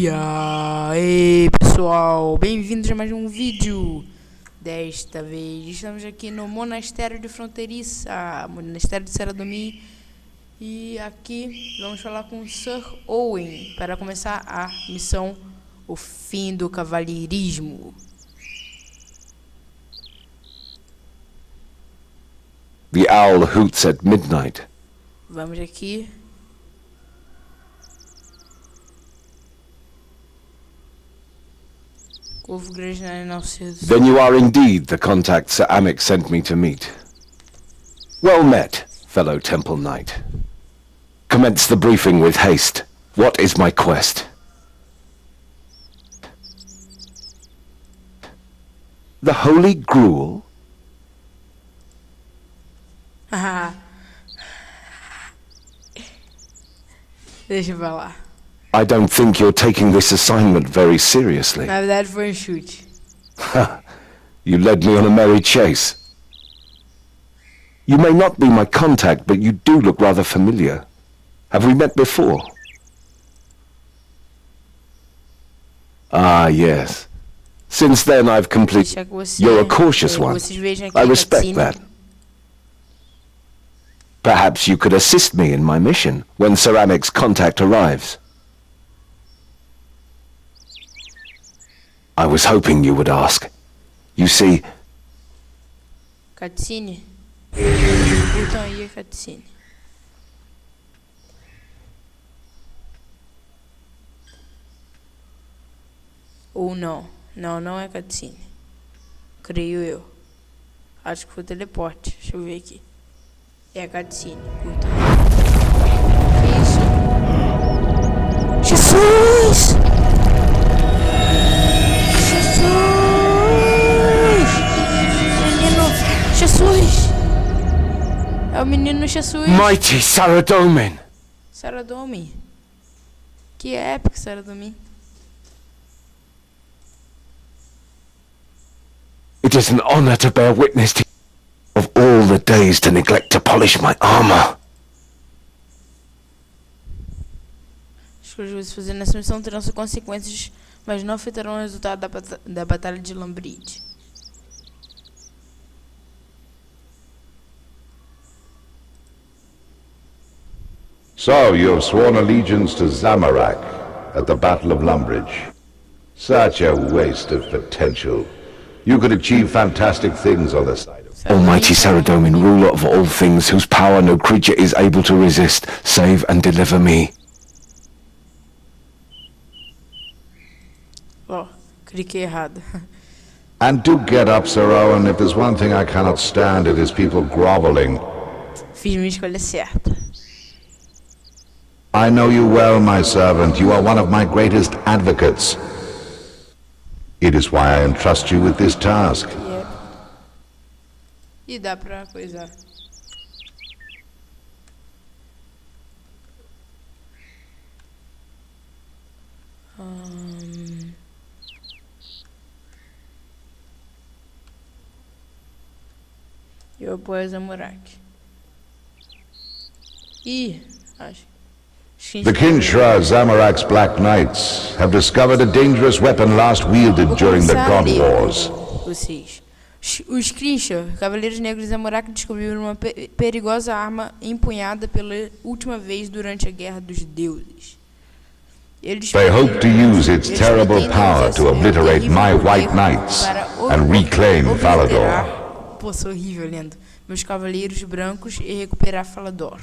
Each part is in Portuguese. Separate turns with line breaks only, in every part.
E aí pessoal, bem-vindos a mais um vídeo. Desta vez estamos aqui no monastério de Fronteiriça, monastério de Seradomin. E aqui vamos falar com o Sir Owen para começar a missão O Fim do Cavalheirismo.
The owl hoots at midnight.
Vamos aqui. Corvo grande não cedo.
Then you are indeed the contact Sir Amic sent me to meet. Well met, fellow Temple Knight. Commence the briefing with haste. What is my quest? The Holy Gruel?
Deixa eu falar.
I don't think you're taking this assignment very seriously.
Na verdade foi um chute.
You led me on a merry chase. You may not be my contact, but you do look rather familiar. Have we met before? Ah, yes. Since then I've completed... You're a cautious one. I respect that. Perhaps you could assist me in my mission when Sir Amic's contact arrives. I was hoping you would ask. You see...
Cutscene? Então aí é cutscene. Ou não. Não é cutscene. Creio eu. Acho que foi teleporte. Deixa eu ver aqui. É cutscene. Curta. Que isso? Jesus! Jesus! É o menino Jesus.
Mighty Saradomin!
Saradomin. Que épico, Saradomin.
It is an honor to bear witness to of all the days to neglect to polish my armor.
As coisas que você fazer nessa missão terão suas consequências, mas não afetarão o resultado da batalha de Lambride.
So, you have sworn allegiance to Zamorak at the Battle of Lumbridge. Such a waste of potential. You could achieve fantastic things on the side of...
Almighty Saradomin, ruler of all things, whose power no creature is able to resist, save and deliver me.
Oh, cliquei errado.
And do get up, Sir Owen. If there's one thing I cannot stand, it is people groveling.
Fiz minha escolha certa.
I know you well, my servant. You are one of my greatest advocates. It is why I entrust you with this task.
Yep. E dá pra coisar. Eu apoio Zamorak. Ih, acho.
The Kinshra Zamorak's Black Knights have discovered a dangerous weapon last wielded during the God Wars.
Vocês. Os Kinshra, Cavaleiros Negros de Zamorak, descobriram uma perigosa arma empunhada pela última vez durante a Guerra dos Deuses.
They hope to use its terrible power to obliterate my White Knights and reclaim Falador.
Pô, sou horrível lendo. Meus Cavaleiros Brancos e recuperar Falador.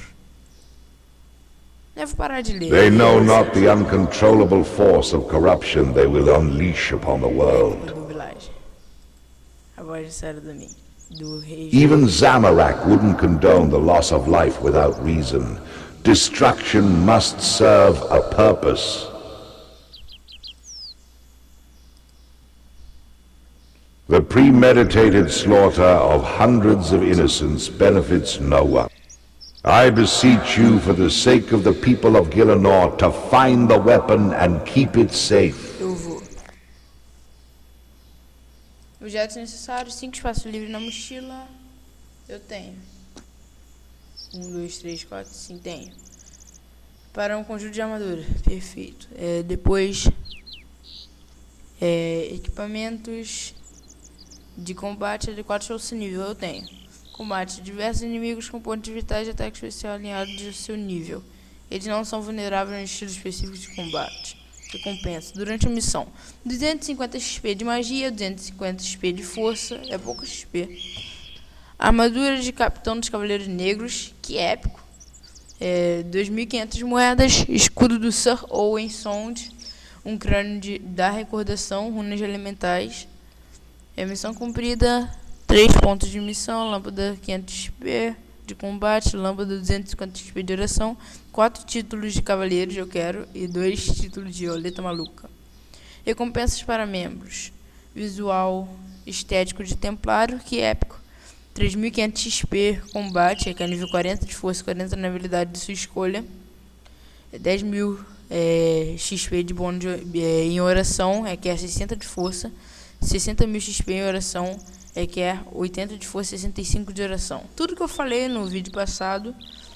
Devo parar de ler.
They know not the uncontrollable force of corruption they will unleash upon the world.
A voz de Saradomin, do rei.
Even Zamorak wouldn't condone the loss of life without reason. Destruction must serve a purpose. The premeditated slaughter of hundreds of innocents benefits no one. I beseech you for the sake of the people of Gielinor to find the weapon and keep it safe.
Eu vou. Objetos necessários, 5 espaços livres na mochila. Eu tenho. 1, 2, 3, 4, 5, tenho. Para um conjunto de armadura. Perfeito. Depois, equipamentos de combate adequados ao seu nível. Eu tenho. Combate diversos inimigos com pontos vitais de ataque especial alinhados ao seu nível. Eles não são vulneráveis a um estilo específico de combate. Recompensa. Durante a missão. 250 XP de magia, 250 XP de força. É pouco XP. Armadura de capitão dos Cavaleiros Negros. Que épico. 2.500 moedas. Escudo do Sir Owen Sound. Um crânio da recordação. Runas elementais. Missão cumprida. 3 pontos de missão. Lâmpada 500 XP de combate. Lâmpada 250 XP de oração. 4 títulos de cavaleiros eu quero. E 2 títulos de oleta maluca. Recompensas para membros. Visual estético de templário. Que épico. 3.500 XP combate, que é nível 40 de força, 40 na habilidade de sua escolha. 10.000 XP de bônus em oração, que é 60 de força. 60.000 XP em oração, que é 80 de força e 65 de oração. Tudo que eu falei no vídeo passado,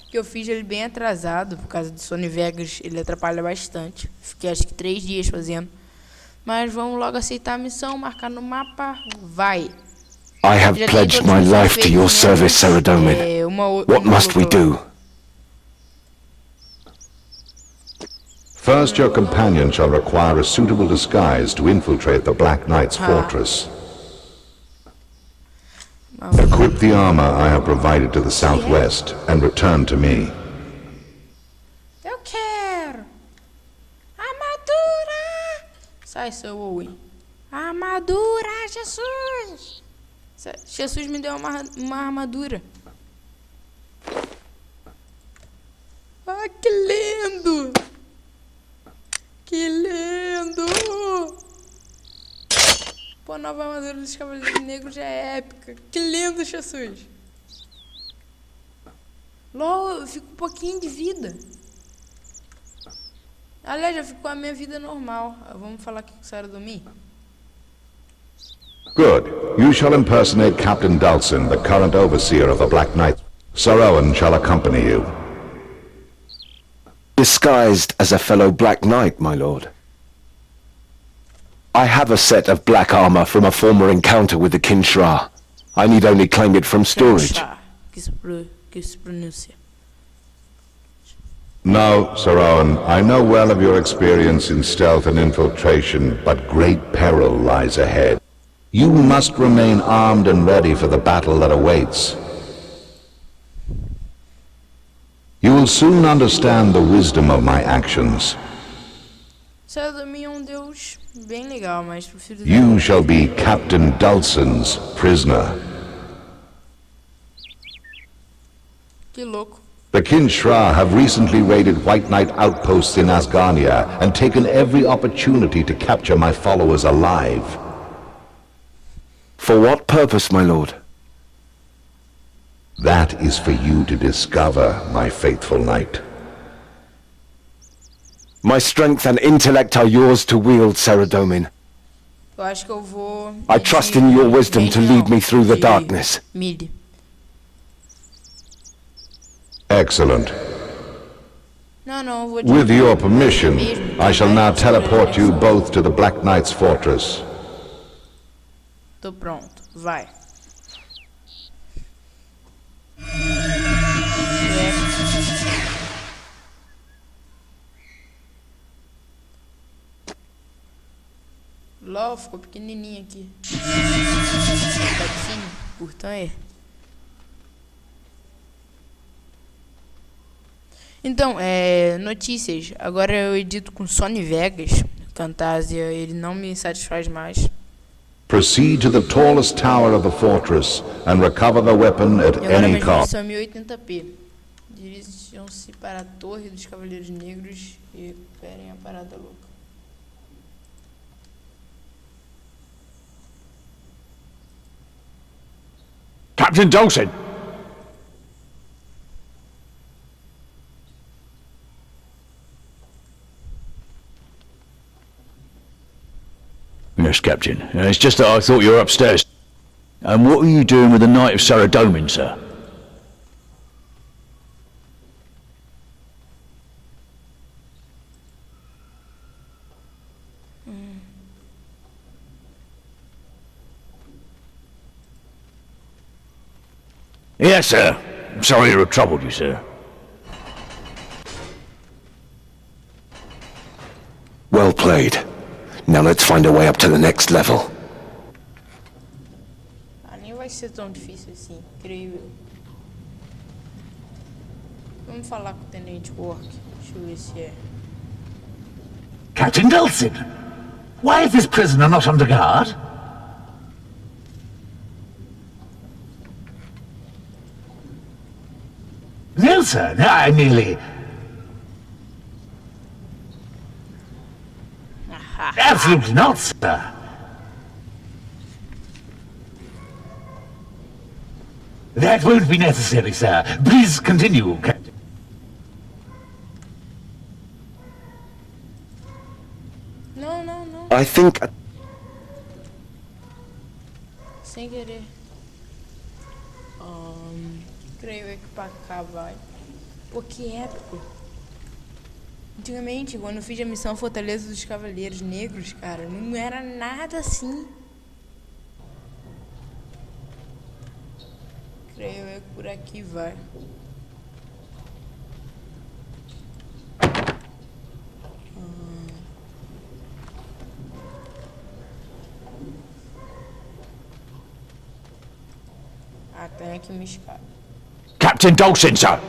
que eu fiz ele bem atrasado, por causa do Sony Vegas, ele atrapalha bastante. Fiquei acho que 3 dias fazendo. Mas vamos logo aceitar a missão, marcar no mapa, vai!
I have pledged my life to your service, Saradomin. What must we do?
First, your companion shall require a suitable disguise to infiltrate the Black Knight's fortress. Equip the armor I have provided to the southwest and return to me.
Eu quero! Armadura! Sai, seu Owen. Armadura, Jesus! Jesus me deu uma armadura. Ah, que lindo! Que lindo! Pô, a nova armadura dos Cavaleiros Negros já é épica. Que lindo, Jesus! LOL, eu fico um pouquinho de vida. Aliás, eu fico com a minha vida normal. Vamos falar aqui com o Saradomin.
Good. You shall impersonate Captain Dulcin, the current overseer of the Black Knight. Sir Owen shall accompany you.
Disguised as a fellow Black Knight, my lord. I have a set of black armor from a former encounter with the Kinshra. I need only claim it from storage.
Que se pronuncia.
No, Sir Owen, I know well of your experience in stealth and infiltration, but great peril lies ahead. You must remain armed and ready for the battle that awaits. You will soon understand the wisdom of my actions.
Saradomin é deus bem legal, mas prefiro...
You shall be Captain Dulcin's prisoner.
Que louco.
The Kinshra have recently raided White Knight outposts in Asgarnia and taken every opportunity to capture my followers alive.
For what purpose, my lord?
That is for you to discover, my faithful knight.
My strength and intellect are yours to wield, Saradomin.
Eu acho que eu vou...
I trust in your wisdom to lead me through the darkness.
Mid.
Excellent.
Não, vou de...
With your permission, I shall now teleport you both to the Black Knight's fortress.
Tô pronto, vai. LOL, ficou pequenininho aqui. Patinho, curtão aí. Então, notícias. Agora eu edito com Sony Vegas. Camtasia, ele não me satisfaz mais.
Proceed to the tallest tower of the fortress and recover the weapon at any cost.
São 1080p. Dirijam-se para a Torre dos Cavaleiros Negros e recuperem a parada louca.
Captain Dulcin! Yes, Captain. It's just that I thought you were upstairs. And what were you doing with the Knight of Saradomin, sir? Yes, sir. I'm sorry to have troubled you, sir.
Well played. Now let's find a way up to the next level.
Ah, nem vai ser tão difícil assim, creio eu. Vamos falar com o Tenente Work. Deixa eu ver se é.
Captain Dulcin, why is this prisoner not under guard? No, sir, no, I merely... Absolutely not, sir. That won't be necessary, sir. Please continue, Captain.
Não, não, não.
I think...
Sem querer. Creio eu que pra cá vai. Pô, que épico. Antigamente, quando eu fiz a missão Fortaleza dos Cavaleiros Negros, cara, não era nada assim. Creio eu que por aqui vai. Ah, tem aqui uma escada.
Captain Dulcin, sir.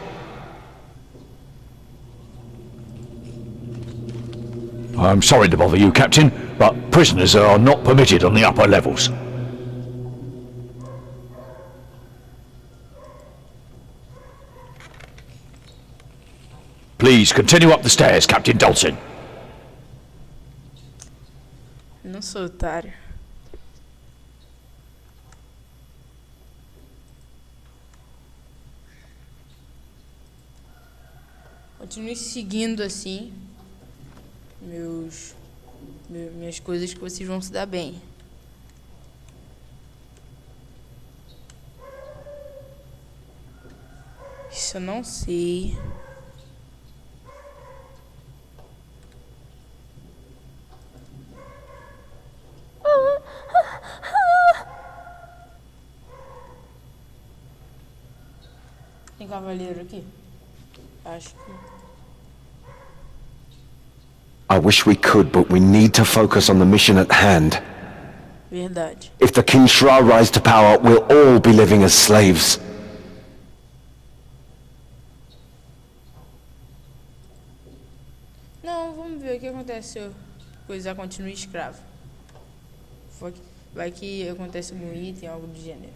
I'm sorry to bother you, Captain, but prisoners are not permitted on the upper levels. Please continue up the stairs, Captain Dulcin.
Não sou otário. Continue seguindo assim minhas coisas que vocês vão se dar bem. Isso eu não sei. Tem cavaleiro aqui? Acho que...
I wish we could, but we need to focus on the mission at hand.
Verdade.
If the King Shra rise to power, we'll all be living as slaves.
Não, vamos ver o que acontece se eu coisar continue escravo. Vai que acontece algum item, algo do gênero.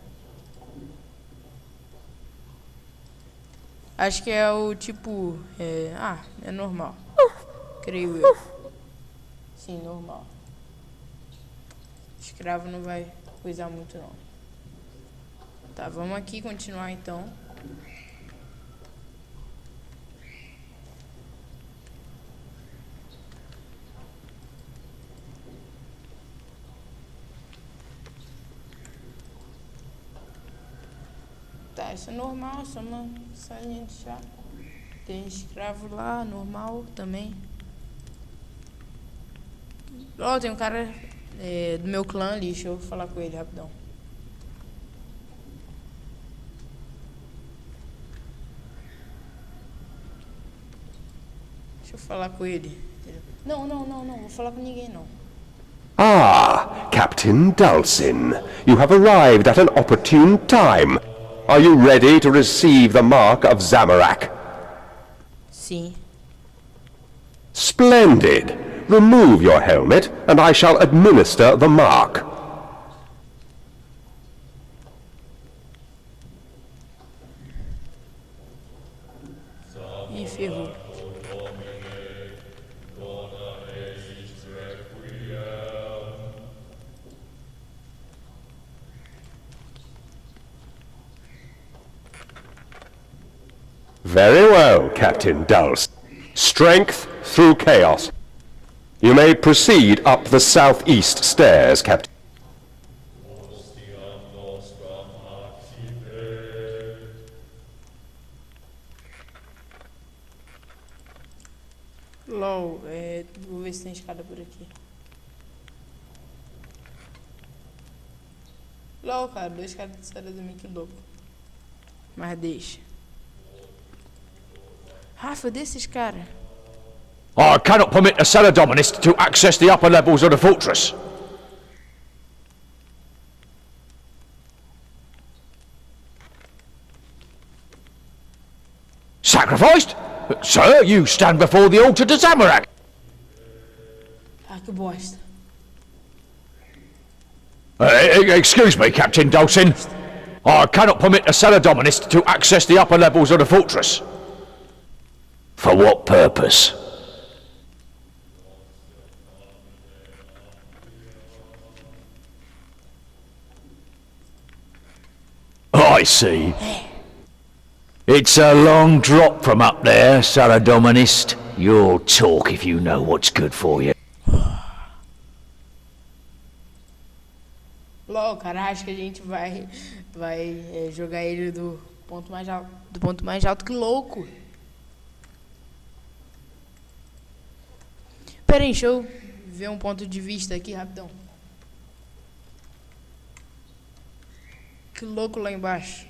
Acho que é o tipo... é normal. Creio eu. Sim, normal. Escravo não vai coisar muito não. Tá, vamos aqui continuar então. Tá, isso é normal, só uma salinha de chá. Tem escravo lá, normal também. Ó, tem um cara do meu clã ali, deixa eu falar com ele rapidão. Deixa eu falar com ele. Não, vou falar com ninguém não.
Ah, Captain Dulcin, you have arrived at an opportune time. Are you ready to receive the mark of Zamorak?
Sim.
Splendid. Remove your helmet, and I shall administer the mark.
Ih, ferrou.
Very well, Captain Dulcin. Strength through chaos. You may proceed up the southeast stairs, Captain.
LOL, vou ver se tem escada por aqui. LOL, cara, 2 caras de série do Mickey louco. Mas deixa. Rafa, desses cara.
I cannot permit the cellar dominist to access the upper levels of the fortress. Sacrificed? Sir, you stand before the altar to Zamorak.
Ah, que bosta.
Excuse me, Captain Dawson. I cannot permit the cellar dominist to access the upper levels of the fortress. For what purpose? I see. It's a long drop from up there, cellar dominist. You'll talk if you know what's good for you.
LOL, cara, acho que a gente vai jogar ele do ponto mais alto, que louco. Pera aí, deixa eu ver um ponto de vista aqui, rapidão. Que louco lá embaixo.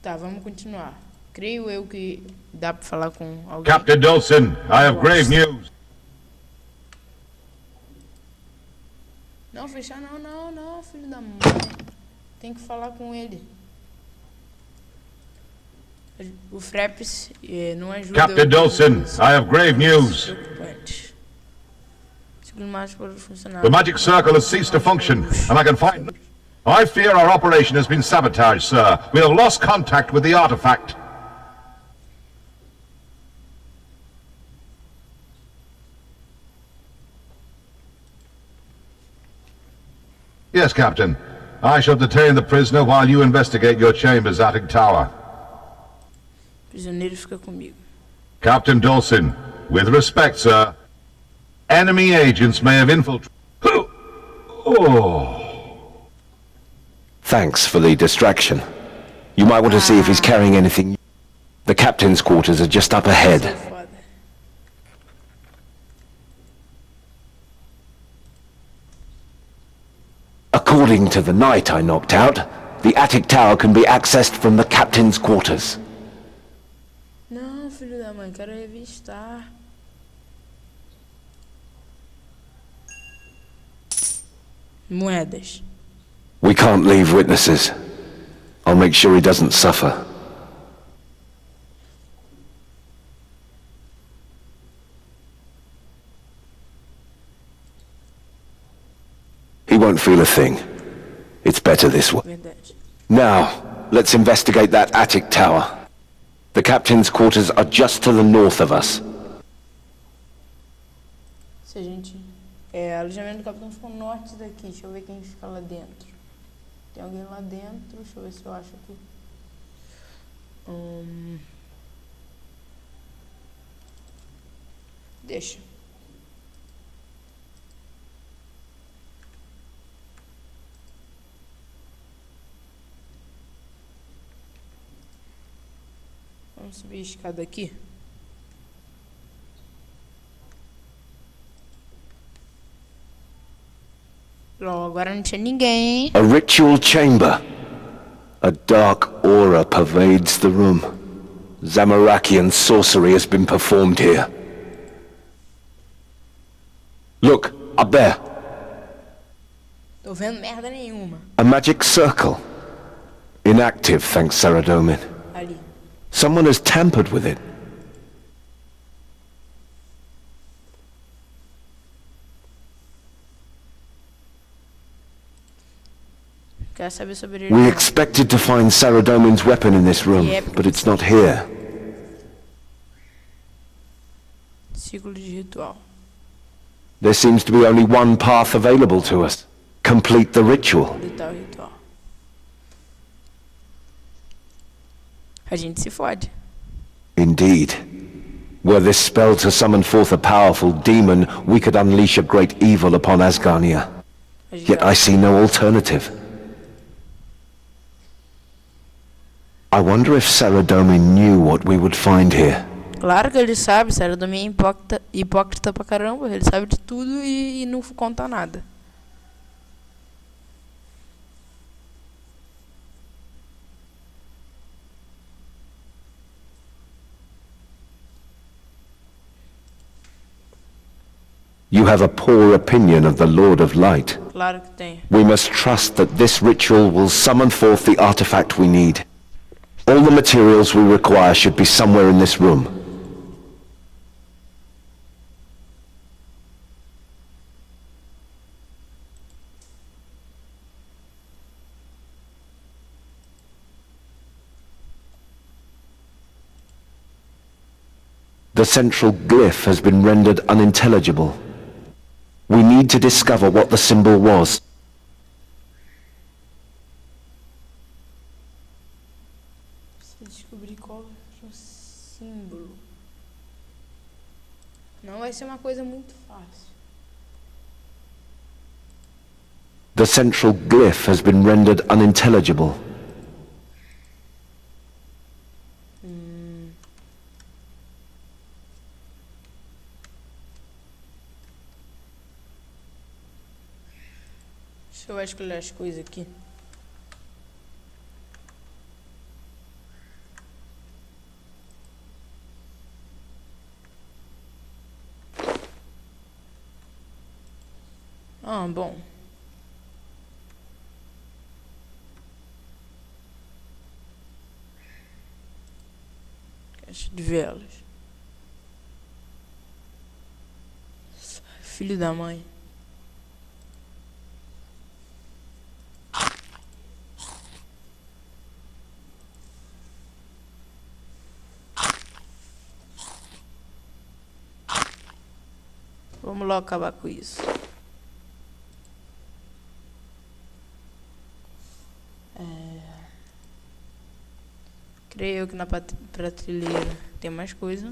Tá, vamos continuar. Creio eu que dá pra falar com alguém.
Captain Dawson, I have grave news.
Não, fechar não, filho da mãe. Tem que falar com ele. O Fraps não ajuda.
Captain Dawson, I have grave news. The magic circle has ceased to function, and I can find... I fear our operation has been sabotaged, sir. We have lost contact with the artifact. Yes, Captain. I shall detain the prisoner while you investigate your chambers attic tower.
Prisioneiro fica comigo.
Captain Dawson, with respect, sir. Enemy agents may have infiltrated... Oh...
Thanks for the distraction. You might want to see if he's carrying anything. The captain's quarters are just up ahead. According to the knight I knocked out, the attic tower can be accessed from the captain's quarters.
Não, filho da mãe, quero revistar. Moedas.
We can't leave witnesses. I'll make sure he doesn't suffer. He won't feel a thing. It's better this way.
Verdade.
Now, let's investigate that attic tower. The captain's quarters are just to the north of us.
Se a gente... alojamento do capitão ficou norte daqui. Deixa eu ver quem fica lá dentro. Tem alguém lá dentro. Deixa eu ver se eu acho aqui. Deixa. Vamos subir a escada aqui. Agora não tinha ninguém, hein?
A ritual chamber. A dark aura pervades the room. Zamorakian sorcery has been performed here. Look, up there.
Tô vendo merda nenhuma.
A magic circle. Inactive, thanks Saradomin.
Ali.
Someone has tampered with it.
Quer saber sobre ele?
We expected to find Saradomin's weapon in this room, but it's not here.
Ciclo de ritual.
There seems to be only one path available to us. Complete the ritual.
Ritual. A gente se fode.
Indeed. Were this spell to summon forth a powerful demon, we could unleash a great evil upon Asgarnia. Yet I see no alternative. I wonder if Saradomin knew what we would find here.
Claro que ele sabe, Saradomin é hipócrita pra caramba. Ele sabe de tudo e não conta nada.
You have a poor opinion of the Lord of Light.
Claro que tem.
We must trust that this ritual will summon forth the artifact we need. All the materials we require should be somewhere in this room. The central glyph has been rendered unintelligible. We need to discover what the symbol was.
Precisa descobrir qual é o símbolo. Não vai ser uma coisa muito fácil.
The central glyph has been rendered unintelligible. Deixa eu escolher as coisas aqui. Ah, bom. Caixa de velas. Filho da mãe. Vamos logo acabar com isso. Creio que na prateleira tem mais coisa.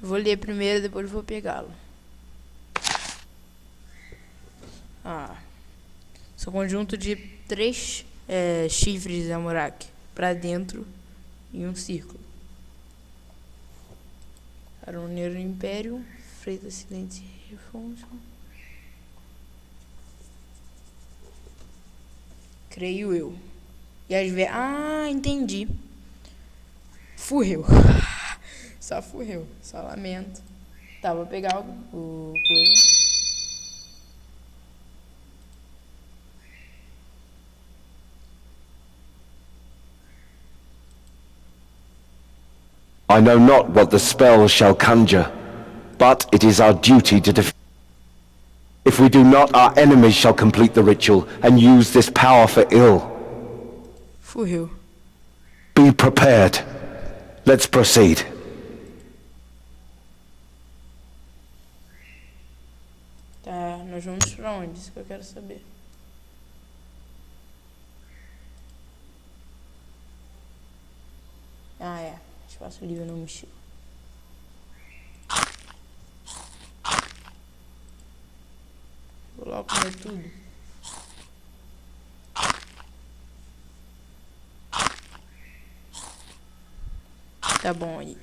Vou ler primeiro, depois vou pegá-lo. São conjunto de 3 chifres de Amorak para dentro e um círculo. Aroneiro Império, Freitas Silente Refonso. Creio eu. E às vezes. Ah, entendi. Furreu. Só furreu. Só lamento. Tá, vou pegar o coisa. I know not what the spell shall conjure, but it is our duty to defeat. If we do not, our enemies shall complete the ritual and use this power for ill.
Furreu.
Be prepared. Let's proceed.
Tá, nós vamos pra onde? Isso que eu quero saber. Ah, é. Espaço livre no mochila. Vou logo comer tudo. Tá bom aí.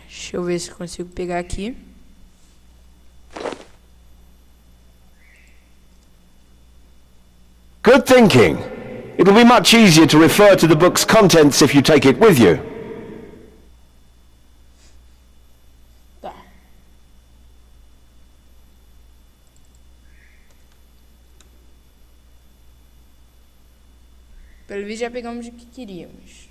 Deixa eu ver se consigo pegar aqui.
Good thinking. It'll be much easier to refer to the book's contents if you take it with you.
Tá. Pelo visto já pegamos o que queríamos.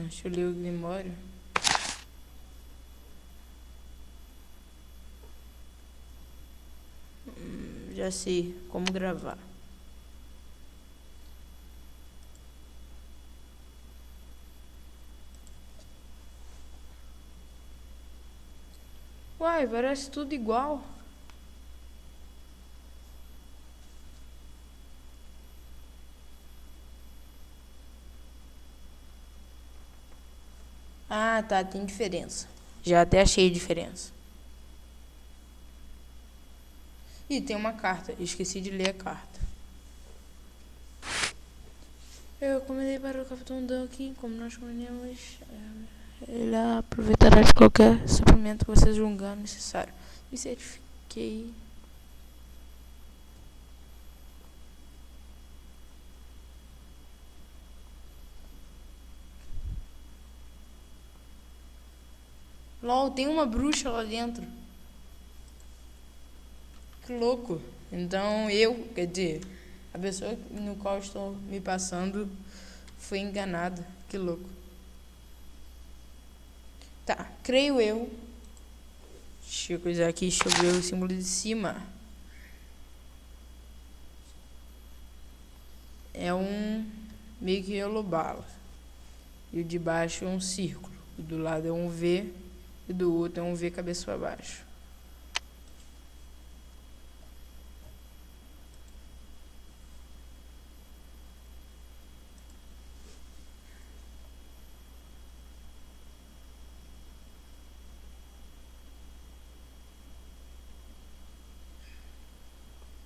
Deixa eu ler o Grimório. Já sei como gravar. Uai, parece tudo igual. Ah, tá, tem diferença. Já até achei diferença. Ih, tem uma carta. Esqueci de ler a carta. Eu comecei para o Capitão Duncan, como nós combinamos. Ele aproveitará de qualquer suprimento que você julgar necessário. Me certifiquei. LOL, tem uma bruxa lá dentro. Que louco. Então quer dizer, a pessoa no qual estou me passando foi enganada. Que louco. Tá, creio eu. Deixa eu coisar aqui, deixa eu ver o símbolo de cima. É um meio que elobala. E o de baixo é um círculo. O do lado é um V e do outro é um V cabeça para baixo.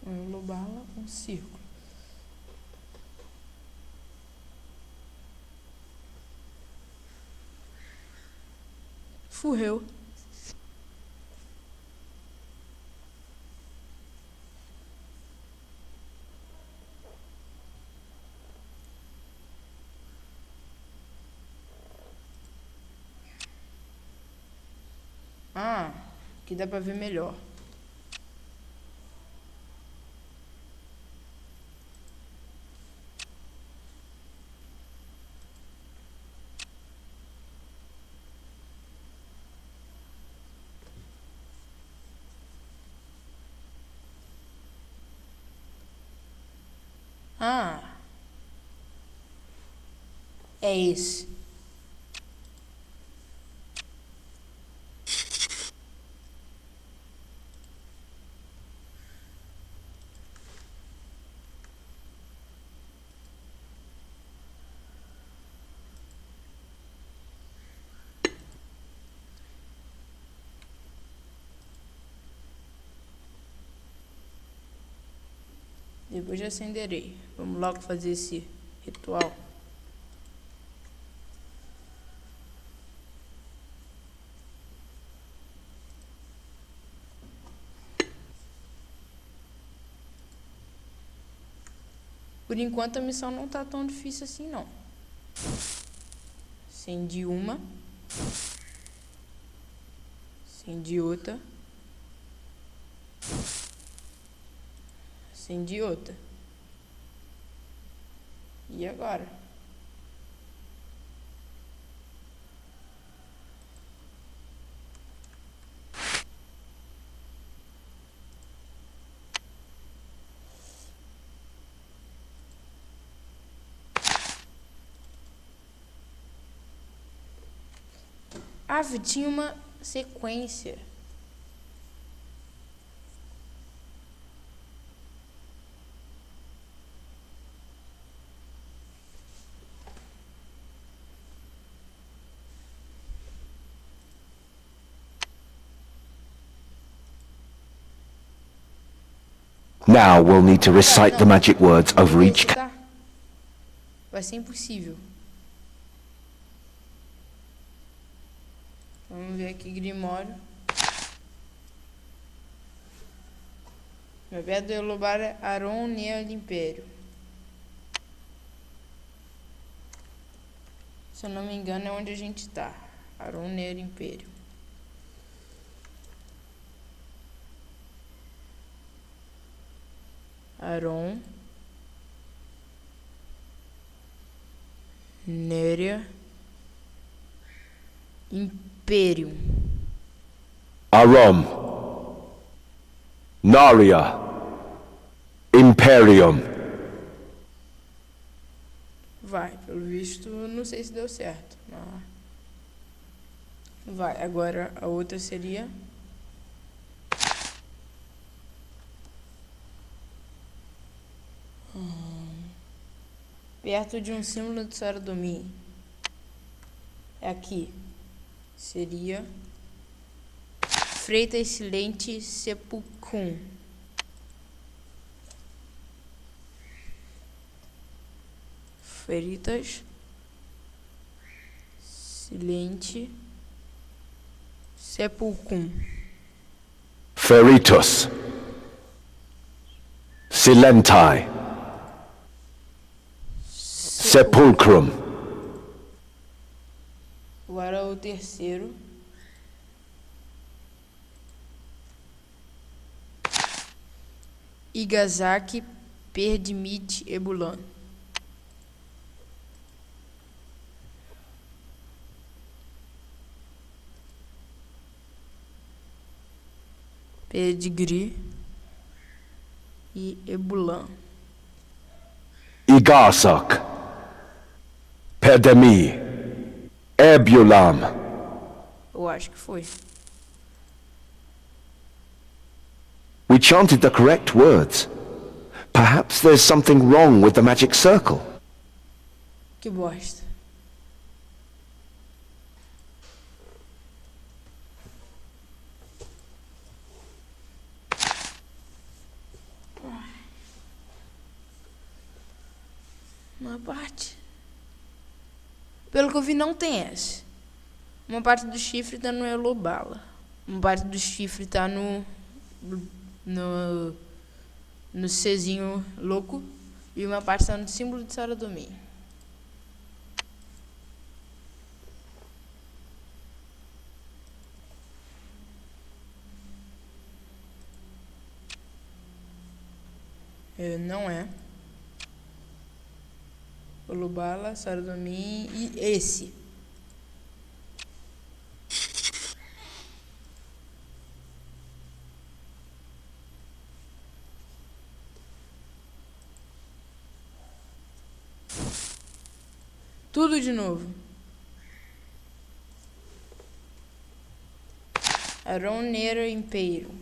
Um elobala, um círculo. Furreu. Ah, aqui dá pra ver melhor. Ah, é esse. Depois já acenderei. Vamos logo fazer esse ritual. Por enquanto a missão não tá tão difícil assim não. Acendi uma. Acendi outra. Acendi outra. E agora? Ah, tinha uma sequência.
Now we'll need to recite the magic words over each
Vai ser impossível. Vamos ver aqui, Grimório. Meu verbo é louvar Aron Neo do Império. Se eu não me engano é onde a gente tá. Aron Neo do Império. Aron Néria Imperium.
Arom, Naria, Imperium.
Vai, pelo visto, não sei se deu certo. Mas... vai, agora a outra seria... perto de um símbolo de Saradomi. É aqui. seria Freitas Silente Sepulcrum. Freitas Silente Sepulcrum.
Feritus. Silenti. Sepulcrum.
Agora o terceiro. Igasaki, Perdimit, Ebulan. Pedigree e Ebulan.
Igasak. Perdemi. Ebulam.
Eu acho que foi.
We chanted the correct words. Perhaps there's something wrong with the magic circle.
Que bosta. Uma parte. Pelo que eu vi, não tem essa. Uma parte do chifre tá no Elobala. Uma parte do chifre tá no Czinho louco. E uma parte tá no símbolo de Saradomi. Não é. Olubala, Saradomi e esse. Tudo de novo. Aronera Impeiro.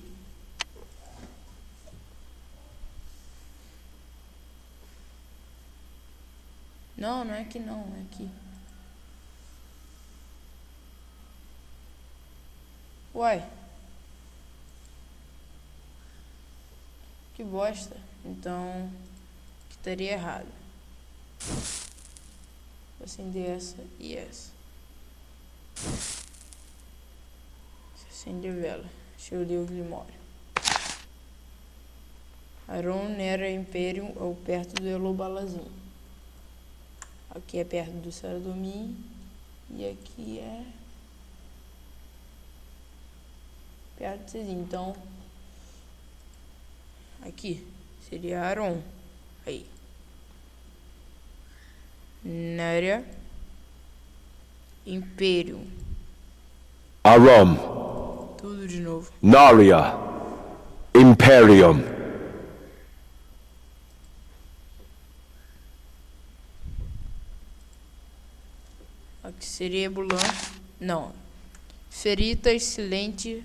Não, não é aqui não, é aqui. Uai. Que bosta. Então, que estaria errado. Vou acender essa e essa. Acender vela. Show Deus Grimório. Aron Nera Imperium ou perto do Elobalazinho. Aqui é perto do Saradomi e aqui é perto do Cezinho. Então, aqui seria Aron. Aí. Néria Imperium.
Arom.
Tudo de novo.
Naria. Imperium.
Aqui seria Ebulan. Não. Feritas Silente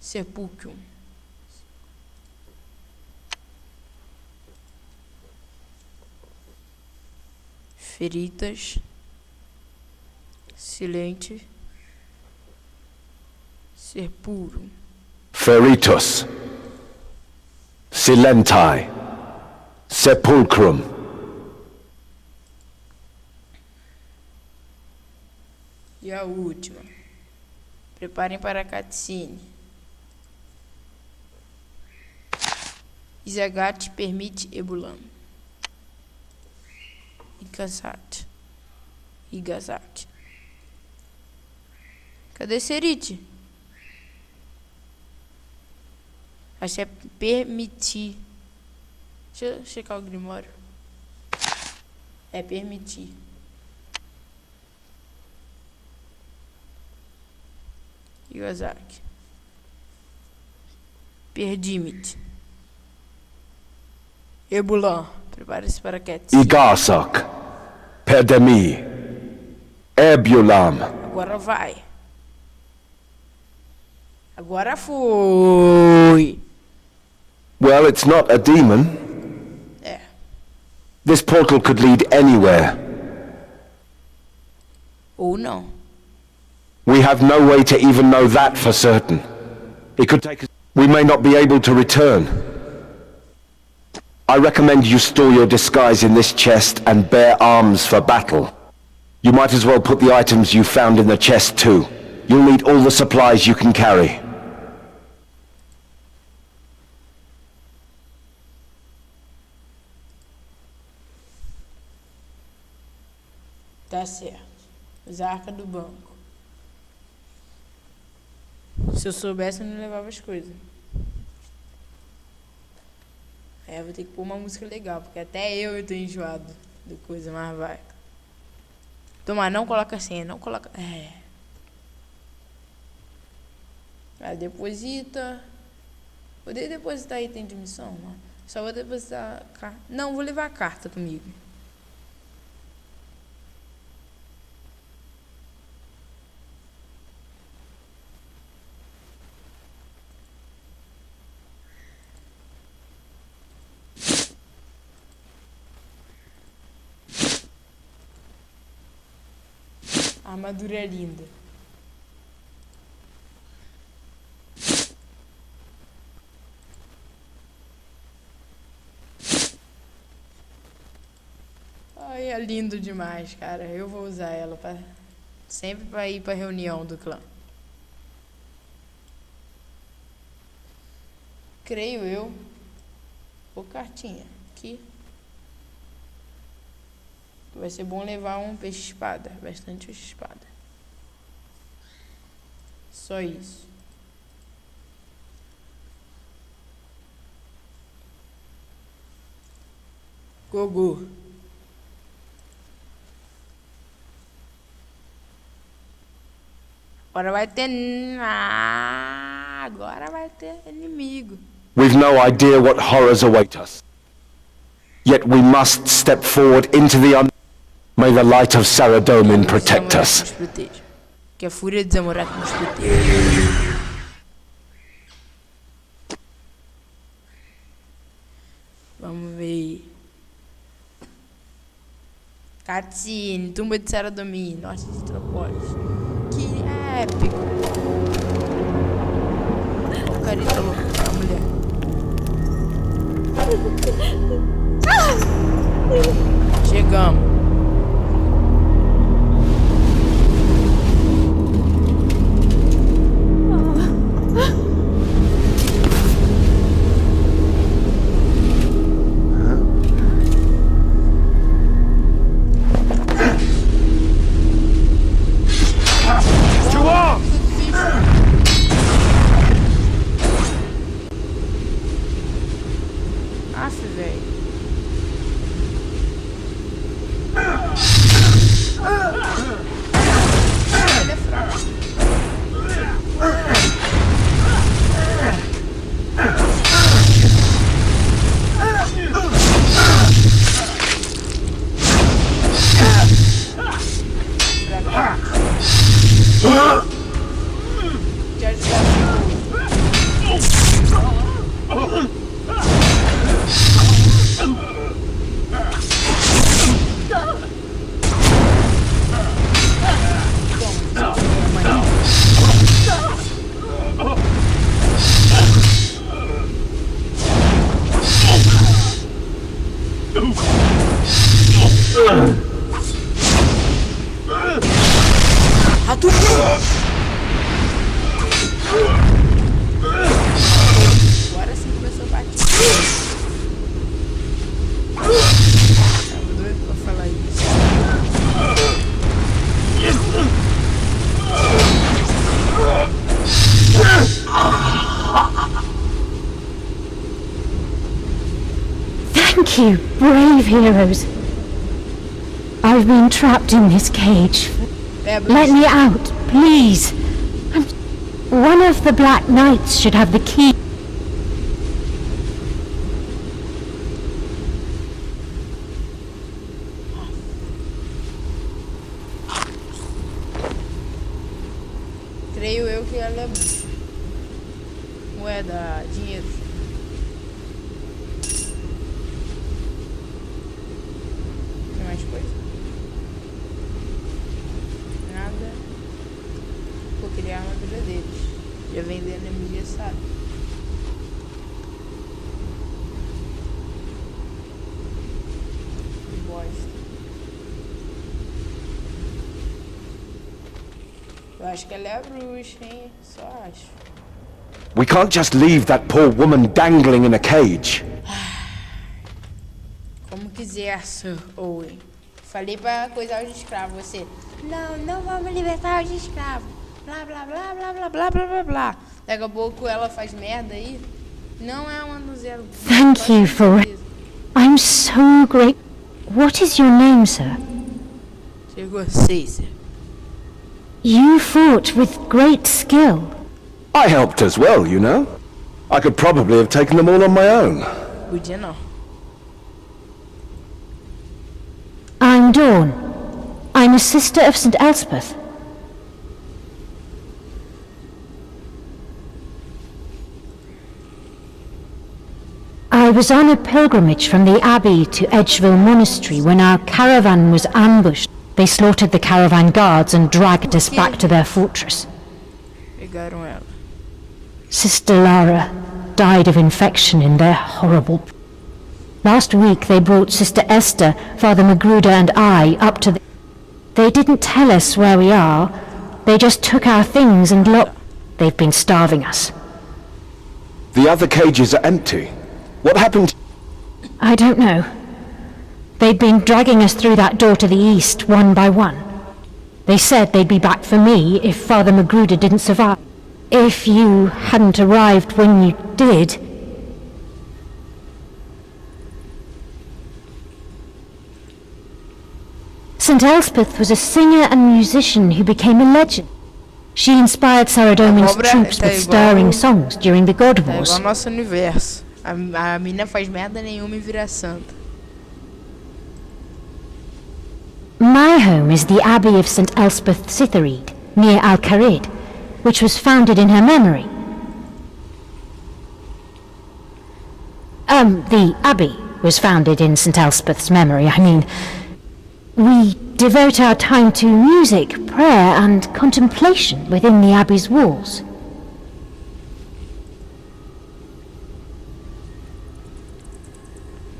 Sepulcrum. Feritas Silente Sepulcrum.
Feritus. Silenti. Sepulcrum.
E a última. Preparem para a cutscene. Izagat permite Ebulan. Igasat. Cadê Serite? Acho que é permitir. Deixa eu checar o Grimório. É permitir. Igasaki. Perdimit. Ebulan. Prepare-se para cutscene.
Igasak. Perdemi. Ebulam.
Agora vai. Agora foi.
Well, it's not a demon.
É.
This portal could lead anywhere.
Ou não.
We have no way to even know that for certain. It could take us... We may not be able to return. I recommend you store your disguise in this chest and bear arms for battle. You might as well put the items you found in the chest too. You'll need all the supplies you can carry.
Tá certo. Usar a arca do banco. Se eu soubesse, eu não levava as coisas. É, eu vou ter que pôr uma música legal, porque até eu tô enjoado do coisa, mas vai. Toma, não coloca senha, não coloca... É. Vai, deposita. Poder depositar item de missão, mano. Só vou depositar... Não, vou levar a carta comigo. A armadura é linda. Ai, é lindo demais, cara. Eu vou usar ela sempre para ir para reunião do clã. Creio eu. Ô, cartinha. Aqui. Vai ser bom levar um peixe-espada. Bastante peixe-espada. Só isso. Gogô. Agora vai ter... agora vai ter inimigo.
We've no idea what horrors await us. Yet we must step forward into the May the light of Saradomin protect us.
Que a fúria de Zamorak nos proteja. Vamos ver. Cutscene, tumba de Saradomin, norte de Tropólis. Que épico. Olha o carita louco, a mulher. Chegamos. Agora sim começou a bater. Tava doido pra falar isso.
Thank you, brave heroes. I've been trapped in this cage. Let me out, please. One of the Black Knights should have the key.
Creio eu que ela é moeda, dinheiro. Tem mais coisa? você sabe? Que bosta. Eu acho que ela é a bruxa, hein? Só acho.
We can't just leave that poor woman dangling in a cage.
Como quiser, Sir Owen. Falei pra coisar os escravos, você. Não, não vamos libertar os escravos. Blá, blá, blá, blá, blá, blá, blá, blá, blá. Daqui a pouco ela faz merda aí. Não é uma no zero.
Thank you for... I'm so great... What is your name, sir?
Gostei, sir.
You fought with great skill.
I helped as well, you know. I could probably have taken them all on my own.
Podia não.
I'm Dawn. I'm a sister of St. Elspeth. I was on a pilgrimage from the Abbey to Edgeville Monastery when our caravan was ambushed. They slaughtered the caravan guards and dragged us back to their fortress.
Pegaram ela.
Sister Lara died of infection in their horrible... Last week they brought Sister Esther, Father Magruder and I up to the... They didn't tell us where we are. They just took our things and locked... They've been starving us.
The other cages are empty. What happened?
I don't know. They'd been dragging us through that door to the east, one by one. They said they'd be back for me if Father Magruder didn't survive. If you hadn't arrived when you did... St. Elspeth was a singer and musician who became a legend. She inspired Saradomin's troops with stirring songs during the God
Tá
Wars.
igual ao nosso universo. A mina faz merda nenhuma e vira santa.
My home is the Abbey of St. Elspeth Cythered, near Al-Kharid, which was founded in her memory. The Abbey was founded in St. Elspeth's memory, I mean. We devote our time to music, prayer, and contemplation within the Abbey's walls.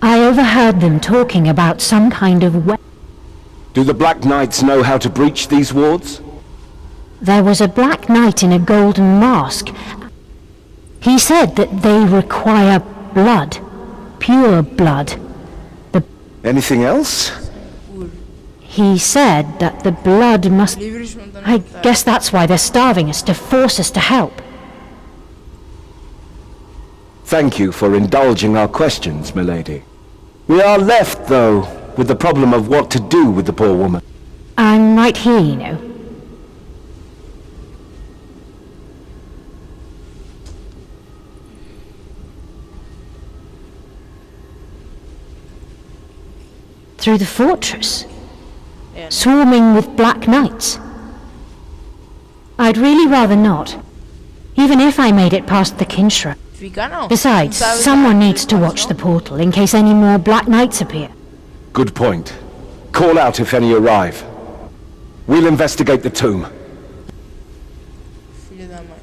I overheard them talking about some kind of
Do the Black Knights know how to breach these wards?
There was a Black Knight in a golden mask. He said that they require blood. Pure blood.
Anything else?
He said that the blood must...
Livros não dão
I
vontade.
guess that's why they're starving us, to force us to help.
Thank you for indulging our questions, milady. We are left, though, with the problem of what to do with the poor woman.
I'm right here, you know. Through the fortress, swarming with Black Knights. I'd really rather not, even if I made it past the Kinshra.
Fica não.
Besides,
Não sabe
someone
nada
needs to
disso,
watch
não?
the portal in case any more Black Knights appear.
Good point. Call out if any arrive. We'll investigate the tomb.
Filha da mãe.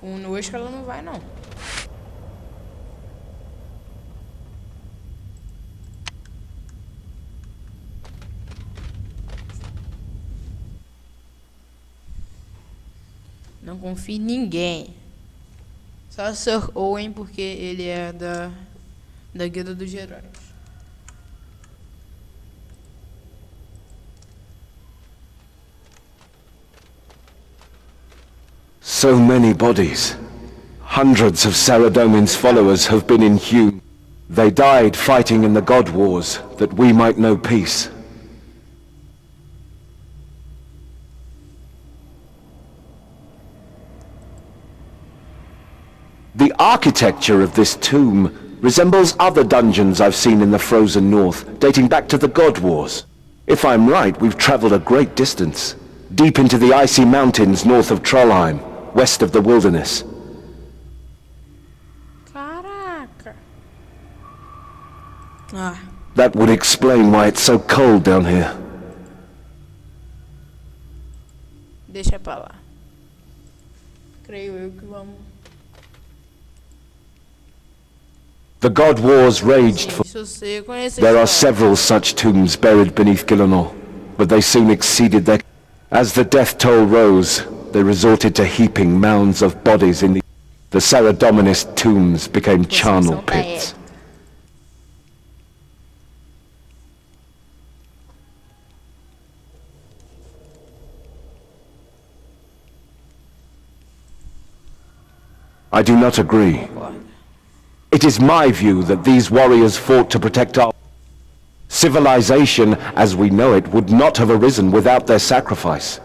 Conosco ela não vai, não. Não confio em ninguém. Só Sir Owen, porque ele é da Guilda dos Heróis.
So many bodies. Hundreds of Saradomin's followers have been inhumed. They died fighting in the God Wars, that we might know peace. The architecture of this tomb resembles other dungeons I've seen in the frozen north, dating back to the God Wars. If I'm right, we've traveled a great distance, deep into the icy mountains north of Trollheim, west of the wilderness.
Caraca. Ah,
That would explain why it's so cold down here.
deixa pra lá. Creio eu que vamos.
The God Wars raged for...
Isso eu sei, eu conheço a
There are
história.
several such tombs buried beneath Gillenor, but they soon exceeded their... As the death toll rose, they resorted to heaping mounds of bodies in the... The Saradominist tombs became charnel pits. I do not agree. It is my view that these warriors fought to protect our... Civilization, as we know it, would not have arisen without their sacrifice.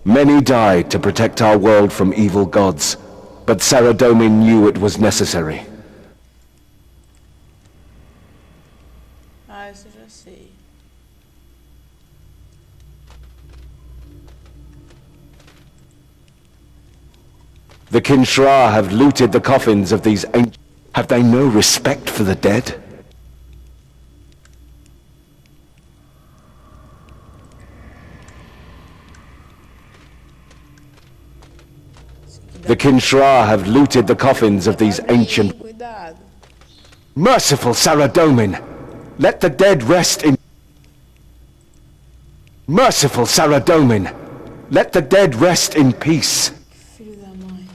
Many died to protect our world from evil gods, but Saradomin knew it was necessary.
Ah, isso eu já sei.
The Kinshra have looted the coffins of these ancient... Have they no respect for the dead? The Kinshra have looted the coffins of these ancient...
Cuidado.
Merciful Saradomin! Let the dead rest in... Merciful Saradomin! Let the dead rest in peace.
Filho da mãe.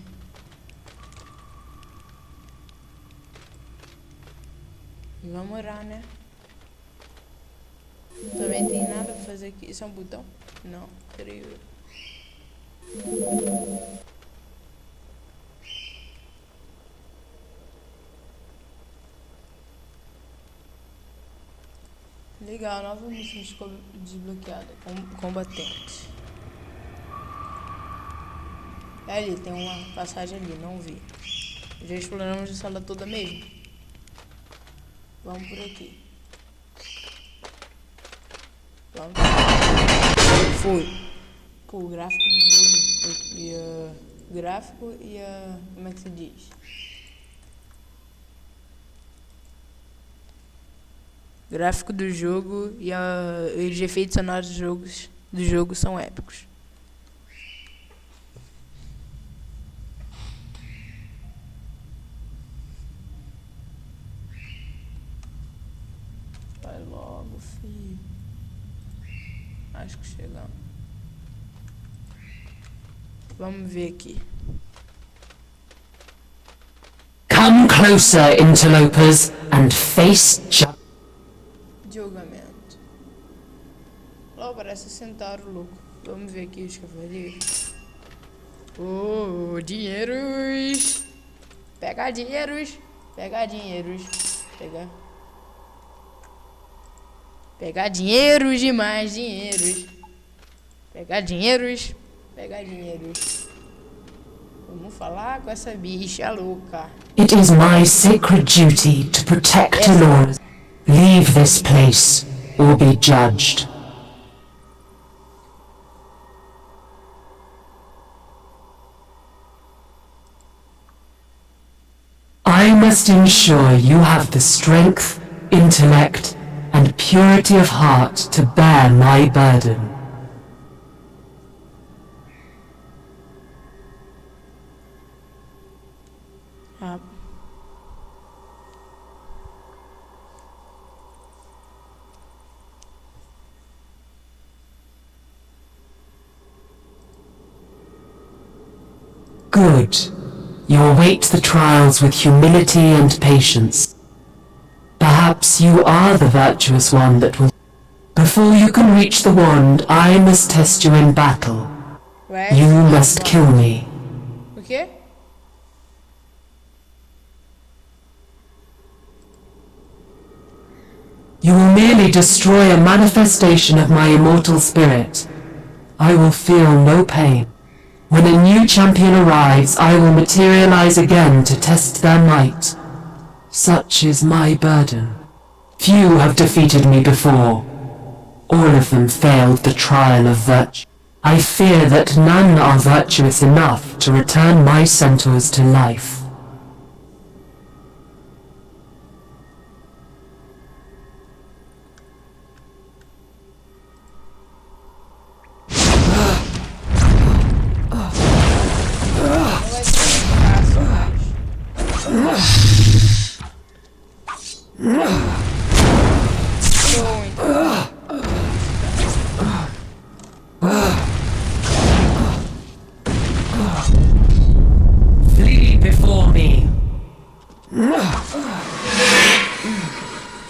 E vamos orar, né? Também tem nada pra fazer aqui. Isso é um botão? Não, creio eu. Legal, nova missão desbloqueada. Combatente. É ali, tem uma passagem ali, não vi. Já exploramos a sala toda mesmo. Vamos por aqui. Vamos. Foi. Pô, o gráfico do jogo gráfico e a... como é que se diz? Gráfico do jogo e os efeitos sonoros do jogo são épicos. Vai logo, filho. Acho que chegamos. Vamos ver aqui.
Come closer, interlopers, and face
Julgamento. Lá parece centauro louco. Vamos ver aqui os cavaleiros. Oh, dinheiros! Pegar dinheiros! Pegar dinheiros! Pegar dinheiros e mais dinheiros! Pegar dinheiros! Pegar dinheiros! Vamos falar com essa bicha louca.
It is my sacred duty to protect Dolores. Leave this place, or be judged. I must ensure you have the strength, intellect, and purity of heart to bear my burden. Good. You await the trials with humility and patience. Perhaps you are the virtuous one that will... Before you can reach the wand, I must test you in battle. You must kill me.
O quê?
You will merely destroy a manifestation of my immortal spirit. I will feel no pain. When a new champion arrives, I will materialize again to test their might. Such is my burden. Few have defeated me before. All of them failed the trial of virtue. I fear that none are virtuous enough to return my centaurs to life.
Show, então.
Flee before me.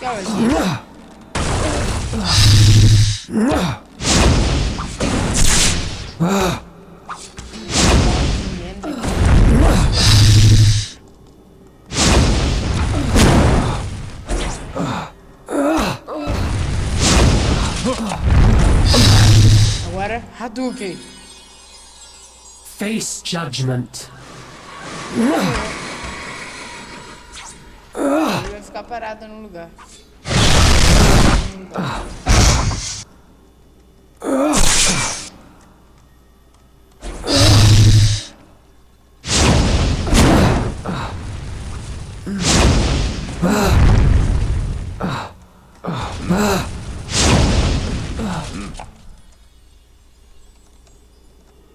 Calma, agora, Hadouken.
Face judgment.
Ele vai ficar parado no lugar.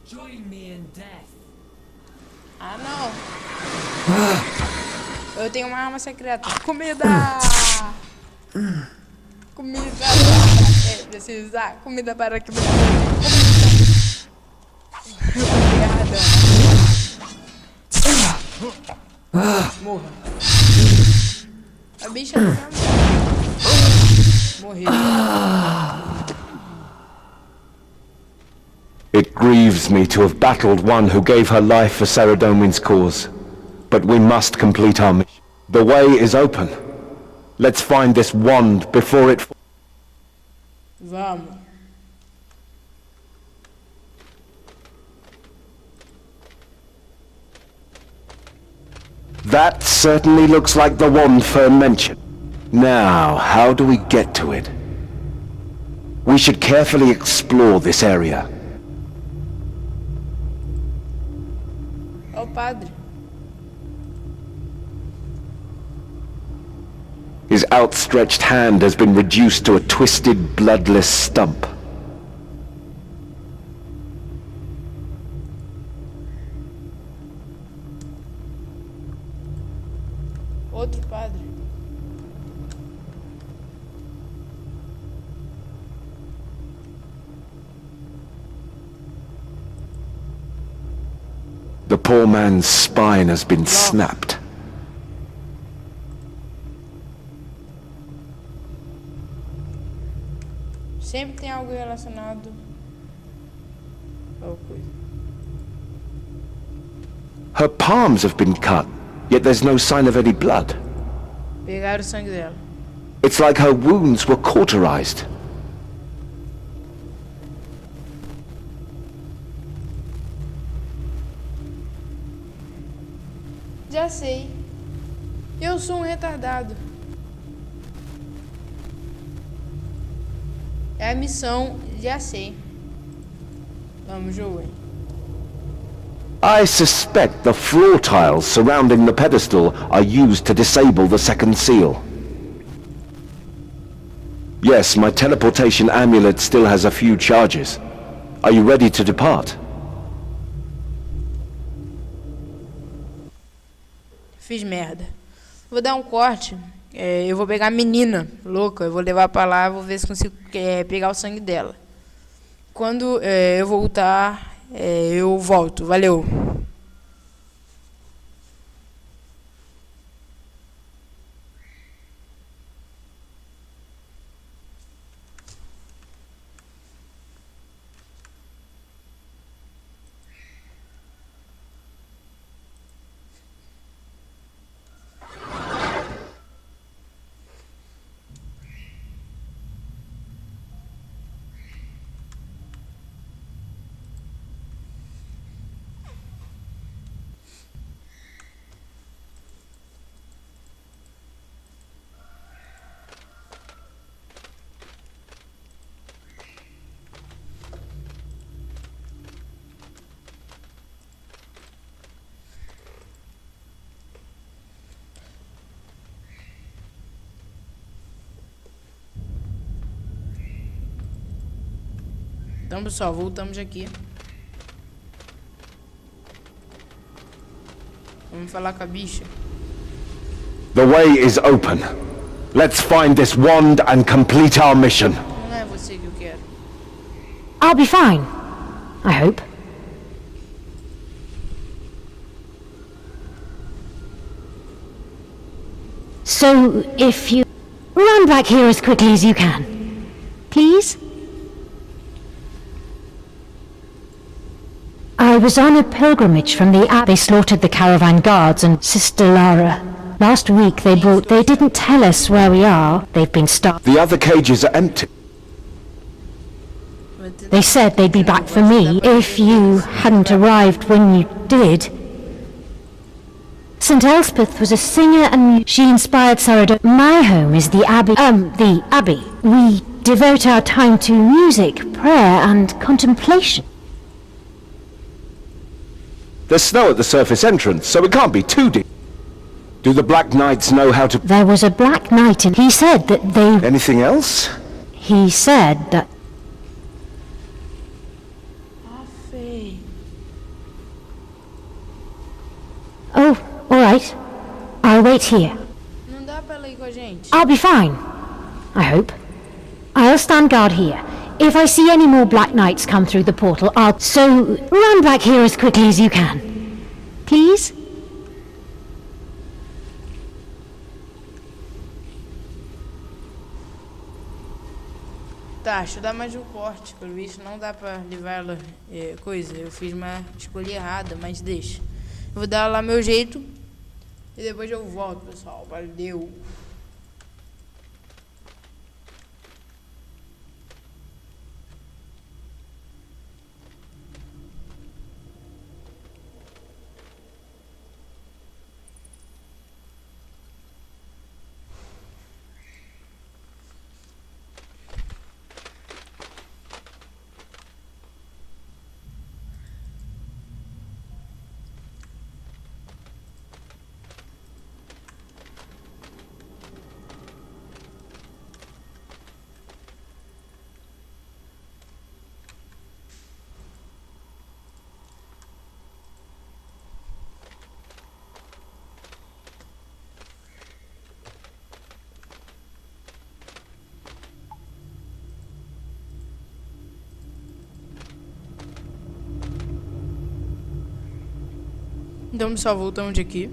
Join me in death.
Ah, não. Eu tenho uma arma secreta. Comida! Comida! É, precisar. Comida para que você Obrigada. Morra. A bicha não tá morreu.
It grieves me to have battled one who gave her life for Saradomin's cause. But we must complete our mission. The way is open. Let's find this wand before it...
Vamos.
That certainly looks like the wand Fern mentioned. Now, how do we get to it? We should carefully explore this area.
Ó o padre.
His outstretched hand has been reduced to a twisted, bloodless stump.
Outro padre.
The poor man's spine has been snapped.
Sempre tem algo relacionado ao coisa.
Her palms have been cut, yet there's no sign of any blood.
Pegaram o sangue dela.
It's like her wounds were cauterized.
Já sei. Eu sou um retardado. É a missão, já sei. Vamos, jogo.
I suspect the floor tiles surrounding the pedestal are used to disable the second seal. Yes, my teleportation amulet still has a few charges. Are you ready to depart?
Fiz merda. Vou dar um corte. Eu vou pegar a menina louca. Eu vou levar pra lá. Vou ver se consigo pegar o sangue dela. Quando eu voltar, eu volto. Valeu. Então, pessoal, voltamos aqui. Vamos falar com a bicha.
The way is open. Let's find this wand and complete our mission.
Não é você que eu quero.
I'll be fine. I hope. So, if you run back here as quickly as you can, please? I was on a pilgrimage from the abbey. They slaughtered the caravan guards and Sister Lara. Last week they didn't tell us where we are. They've been stopped.
The other cages are empty.
They said they'd be back for me if you hadn't arrived when you did. St. Elspeth was a singer and she inspired Sarado. My home is the abbey. The abbey. We devote our time to music, prayer and contemplation.
There's snow at the surface entrance, so it can't be too deep. Do the Black Knights know how to...
There was a Black Knight and he said that they...
Anything else?
He said that... Oh, alright. I'll wait here.
Não dá pra ela ir com a gente.
I'll be fine. I hope. I'll stand guard here. If I see any more Black Knights come through the portal, I'll... So, run back here as quickly as you can. Please?
Tá, deixa eu dar mais um corte. Pelo visto não dá pra levar ela coisa. Eu fiz uma escolha errada, mas deixa. Eu vou dar lá meu jeito. E depois eu volto, pessoal. Valeu! Então, pessoal, voltamos aqui.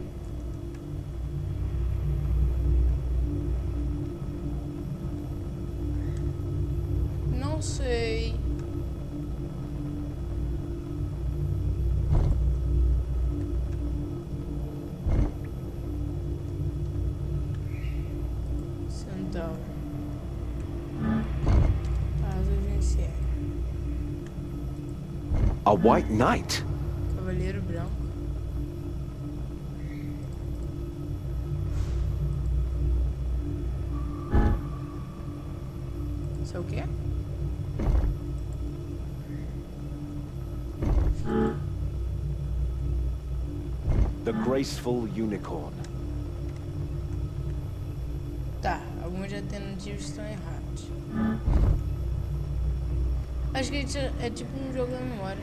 Não sei. Centauro. Agenciar.
A white knight?
Cavaleiro branco. Isso é o quê?
The graceful unicorn.
Tá, algumas alternativas estão erradas. Acho que é tipo um jogo da memória.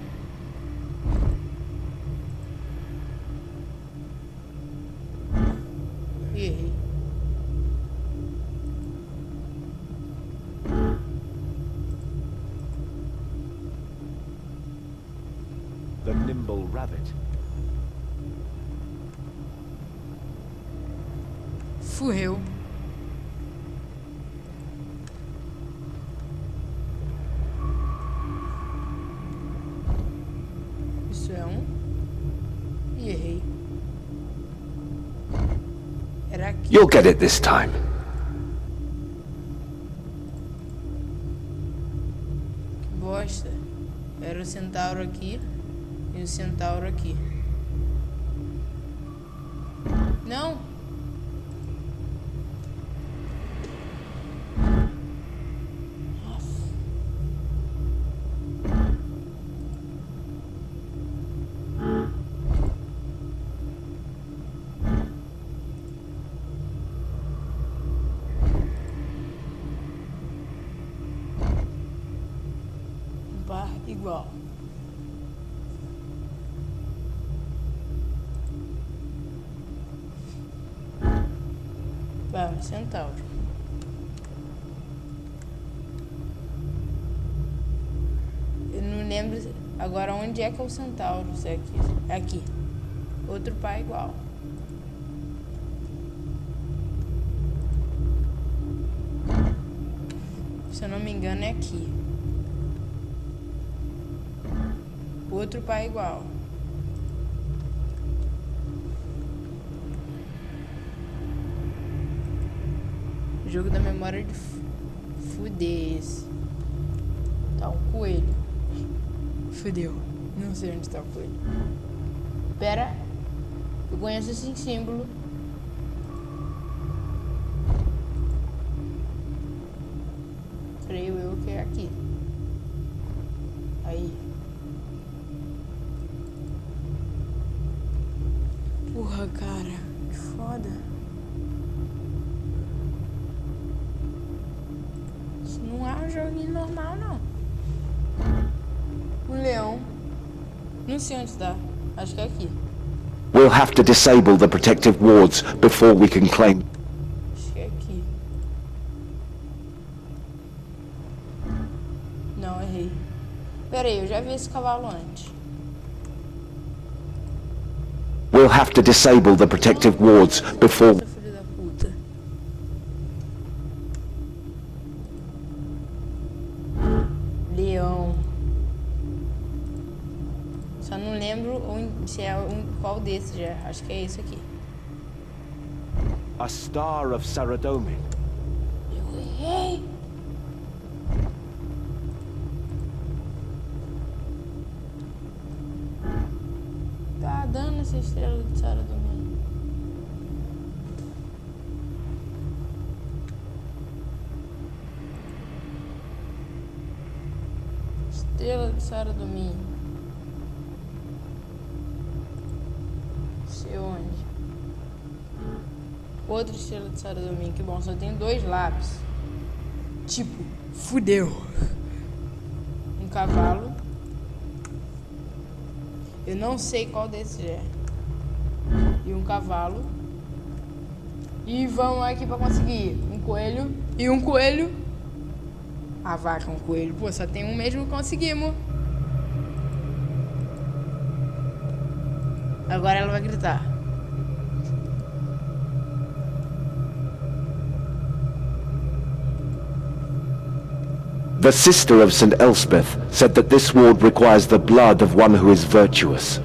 Errei.
The nimble rabbit.
Furreu. Isso é um. E errei. Era aqui.
You'll get it this time.
Que bosta. Era o centauro aqui e o centauro aqui. Não. Par igual. Vamos, centauro. lembro agora onde é que é o centauro. Se é aqui. É aqui. Outro pai igual. Se eu não me engano é aqui. Outro pai igual. Jogo da memória de fuder esse. Tá um coelho. Fudeu. Não sei onde tá o coelho. Pera. Eu conheço esse símbolo. Creio eu que é aqui. Aí. Porra, cara. Que foda. Isso não é um joguinho normal, não. Um leão. Não sei onde está. Acho que é aqui.
We'll have to disable the protective wards before we can claim.
Acho que é aqui. Não, errei. Pera aí, eu já vi esse cavalo antes.
We'll have to disable the protective wards before.
Nossa, filho da puta. Leão. Só não lembro se é qual desses já. Acho que é esse aqui.
A star of Saradomin.
Eu errei. Tá dando essa estrela de Saradomin. Estrela de Saradomin. Sei onde. Outra estrela de Saradomin. Que bom, só tem 2 lápis. Tipo, fudeu. Um cavalo. Eu não sei qual desses é. E um cavalo. E vamos aqui pra conseguir um coelho. E um coelho. A vaca, um coelho. Pô, só tem um mesmo que conseguimos. Agora ela vai gritar.
The sister of St. Elspeth said that this ward requires the blood of one who is virtuous.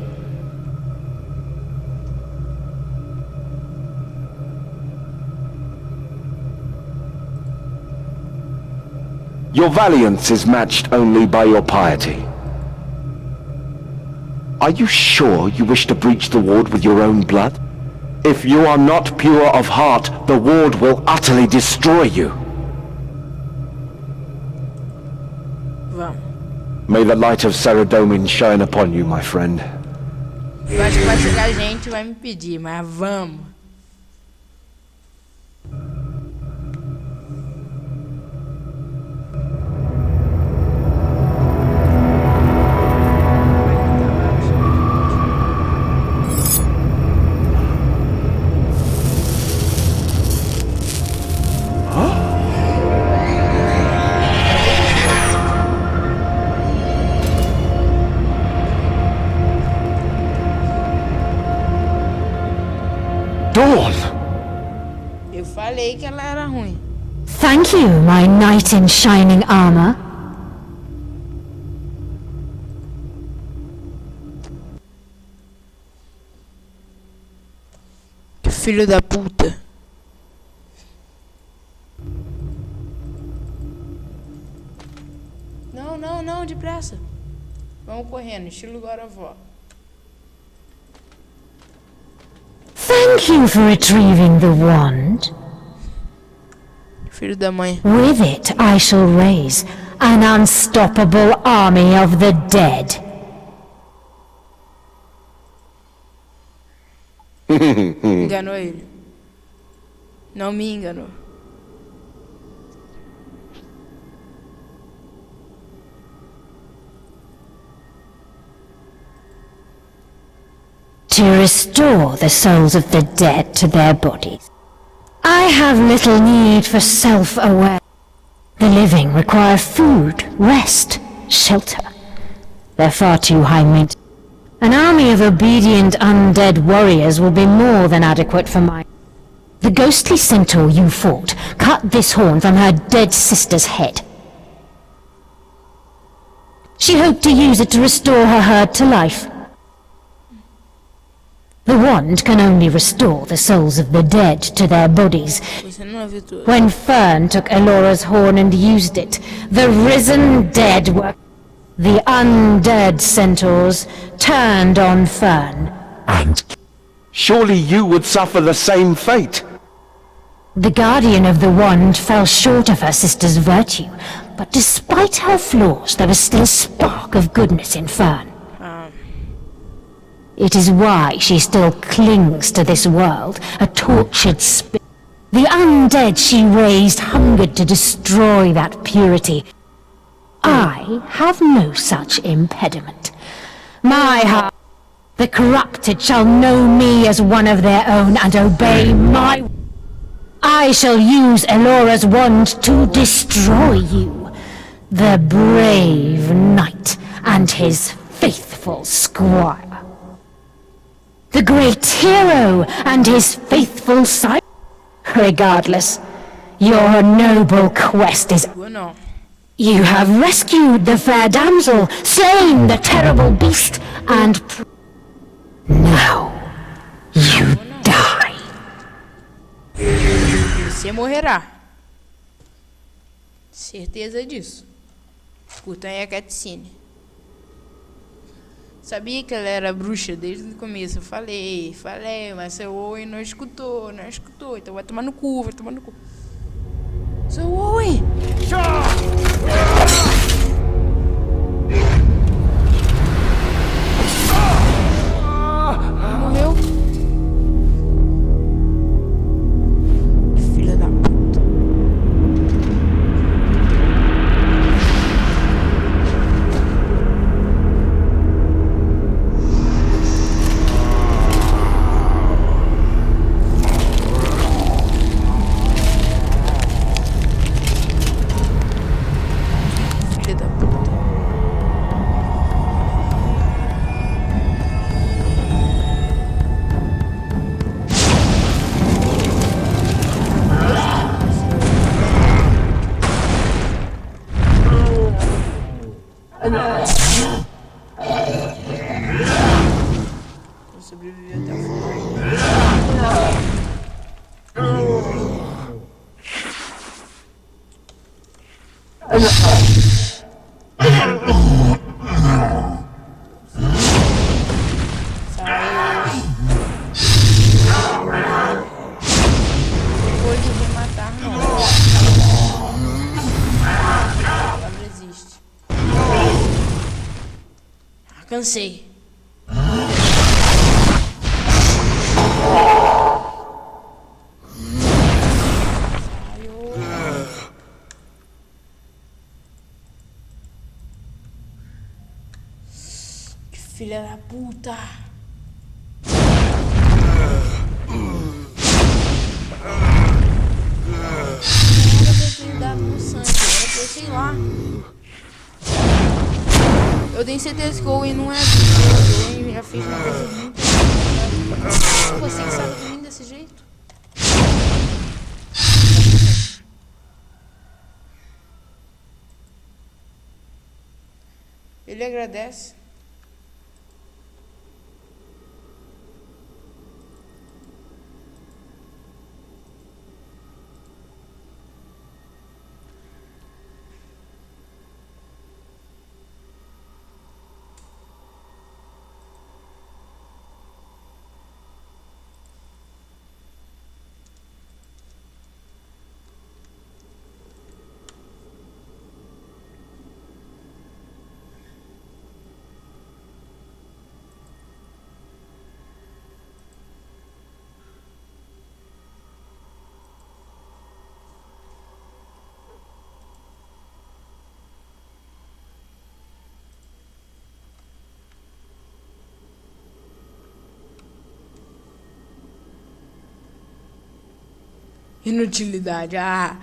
Your valiance is matched only by your piety. Are you sure you wish to breach the ward with your own blood? If you are not pure of heart, the ward will utterly destroy you.
Vamos.
May the light of Saradomin shine upon you, my friend.
Eu acho que vai chegar gente e vai me pedir, mas vamos. Eu falei que ela era ruim.
Thank you, my knight in shining armor.
Que filho da puta. Não, não, não, depressa. Vamos correndo, estilo God of War.
Thank you for retrieving the wand.
Filho da mãe.
With it, I shall raise an unstoppable army of the dead.
Enganou ele. Não me enganou.
To restore the souls of the dead to their bodies. I have little need for self-awareness. The living require food, rest, shelter. They're far too high maintenance. An army of obedient undead warriors will be more than adequate for my... The ghostly centaur you fought cut this horn from her dead sister's head. She hoped to use it to restore her herd to life. The wand can only restore the souls of the dead to their bodies. When Fern took Elora's horn and used it, the risen dead were... The undead centaurs turned on Fern.
And surely you would suffer the same fate.
The guardian of the wand fell short of her sister's virtue, but despite her flaws, there was still a spark of goodness in Fern. It is why she still clings to this world, a tortured spirit. The undead she raised hungered to destroy that purity. I have no such impediment. My heart, the corrupted shall know me as one of their own and obey my... I shall use Elora's wand to destroy you, the brave knight and his faithful squire. The great hero and his faithful sire. Regardless, your noble quest is... You have rescued the fair damsel, slain the terrible beast, and... Now, you die.
Você morrerá. Certeza disso. Curtam aí a cutscene. Sabia que ela era bruxa desde o começo. Eu falei, mas seu Owen não escutou. Então vai tomar no cu, Seu Owen! Morreu. Filha da puta. Cansei. Que filha da puta. Era pra ter dado no sangue, era pra eu, sei lá. Eu tenho certeza que o Owen não é assim. O Owen já fez uma coisa muito... Você que sabe de mim desse jeito? Ele agradece. Inutilidade. Ah.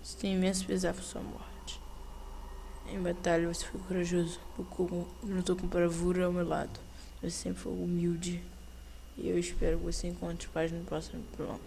Você tem imenso pesar por sua morte. Em batalha você foi corajoso, lutou com bravura ao meu lado. Você sempre foi humilde. E eu espero que você encontre paz no próximo plano.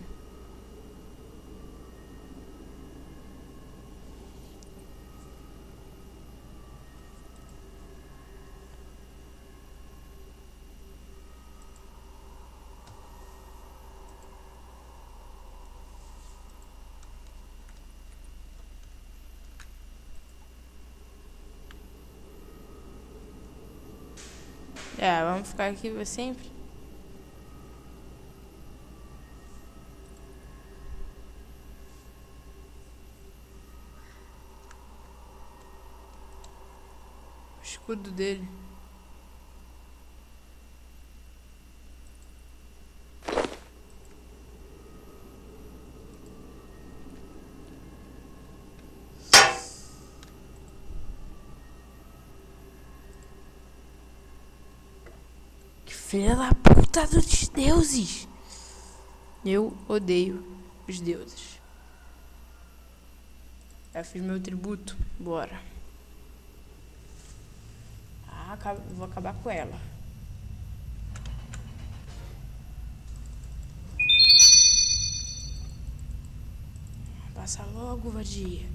Vamos ficar aqui pra sempre. O escudo dele. Filha da puta dos deuses. Eu odeio os deuses. Já fiz meu tributo. Bora. Vou acabar com ela. Passa logo, vadia.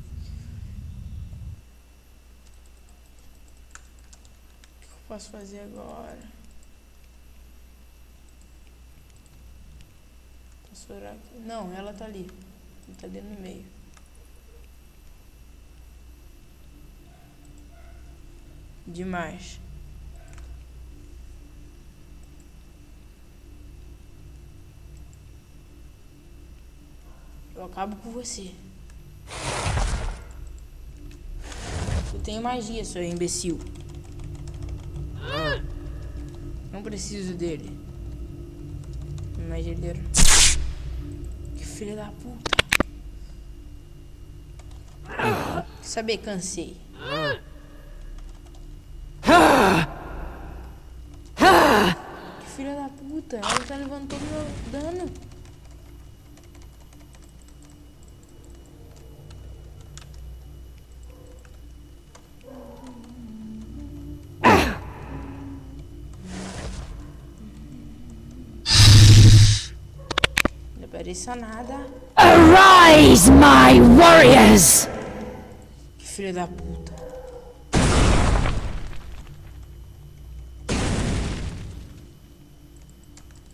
O que eu posso fazer agora? Não, ela tá ali. Ele tá dentro do meio. Demais. Eu acabo com você. Eu tenho magia, seu imbecil. Não preciso dele. Mas ele era... Filha da puta. Quer saber? Cansei. Que filha da puta. Ela tá levando todo o meu dano. Pareça nada.
Arise, my warriors!
Que filha da puta.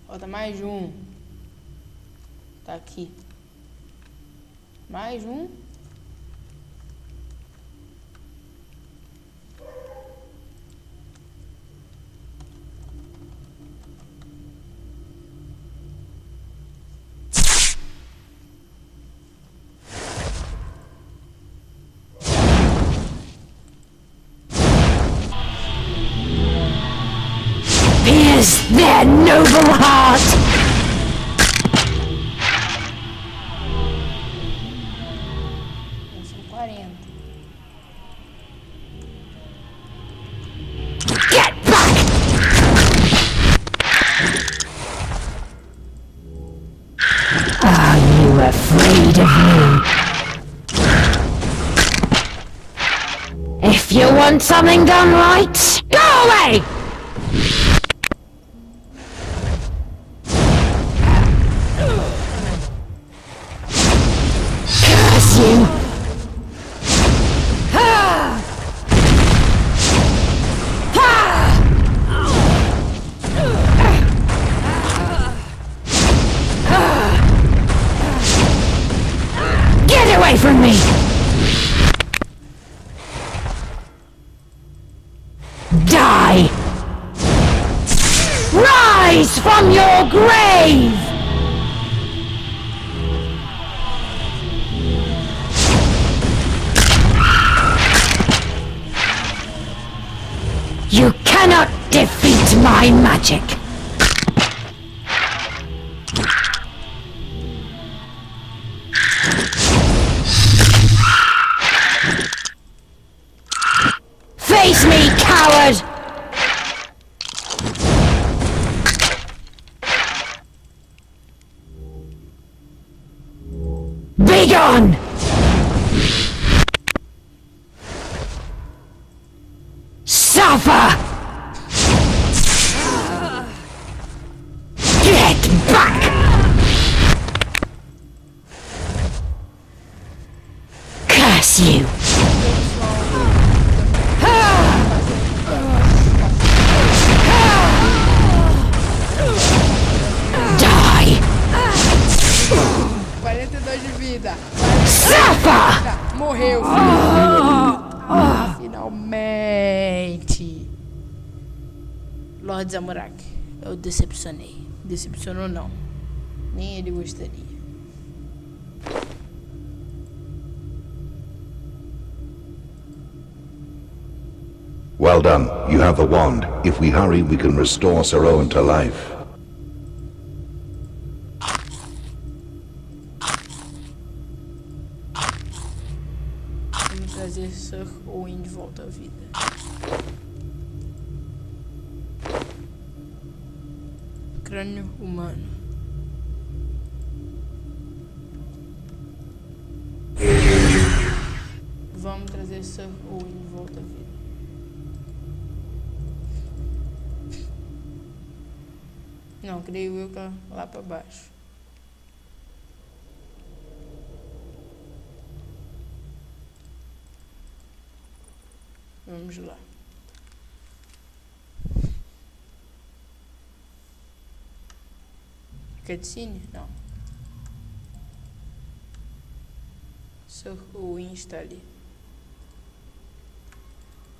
Falta mais um. Tá aqui. Mais um.
Their noble heart!
São 40.
Get back! Are you afraid of me? If you want something done right, go away! Get away from me! Die! Rise from your grave! You cannot defeat my magic! Face me, coward! Be gone! curse you! Die!
42 de vida.
Suffer!
Morreu, filho. Finalmente. Lord Zamorak, eu decepcionei. Decepcionou não. Nem ele gostaria.
Well done. You have the wand. If we hurry, we can restore Sir Owen to life.
Vamos trazer Sir Owen de volta à vida. Crânio humano. Vamos trazer Sir Owen de volta à vida. Não, creio eu que é lá para baixo. Vamos lá. Cutscene? Não. Sir Owen está ali.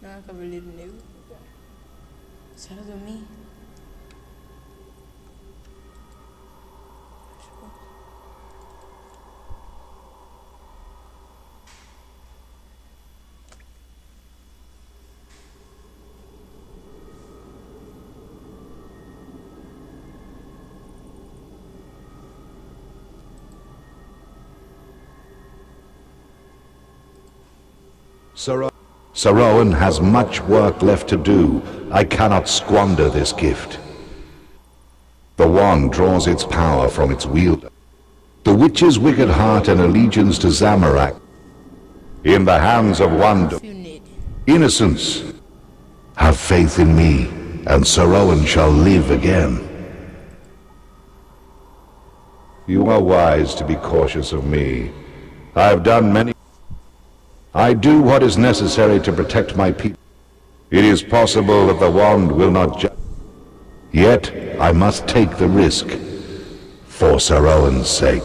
Não é Cavaleiro Negro. Será do mim?
Sir Owen has much work left to do. I cannot squander this gift. The wand draws its power from its wielder. The witch's wicked heart and allegiance to Zamorak. In the hands of one innocence. Have faith in me, and Sir Owen shall live again. You are wise to be cautious of me. I have done many. I do what is necessary to protect my people. It is possible that the wand will not Yet, I must take the risk. For Sir Owen's sake.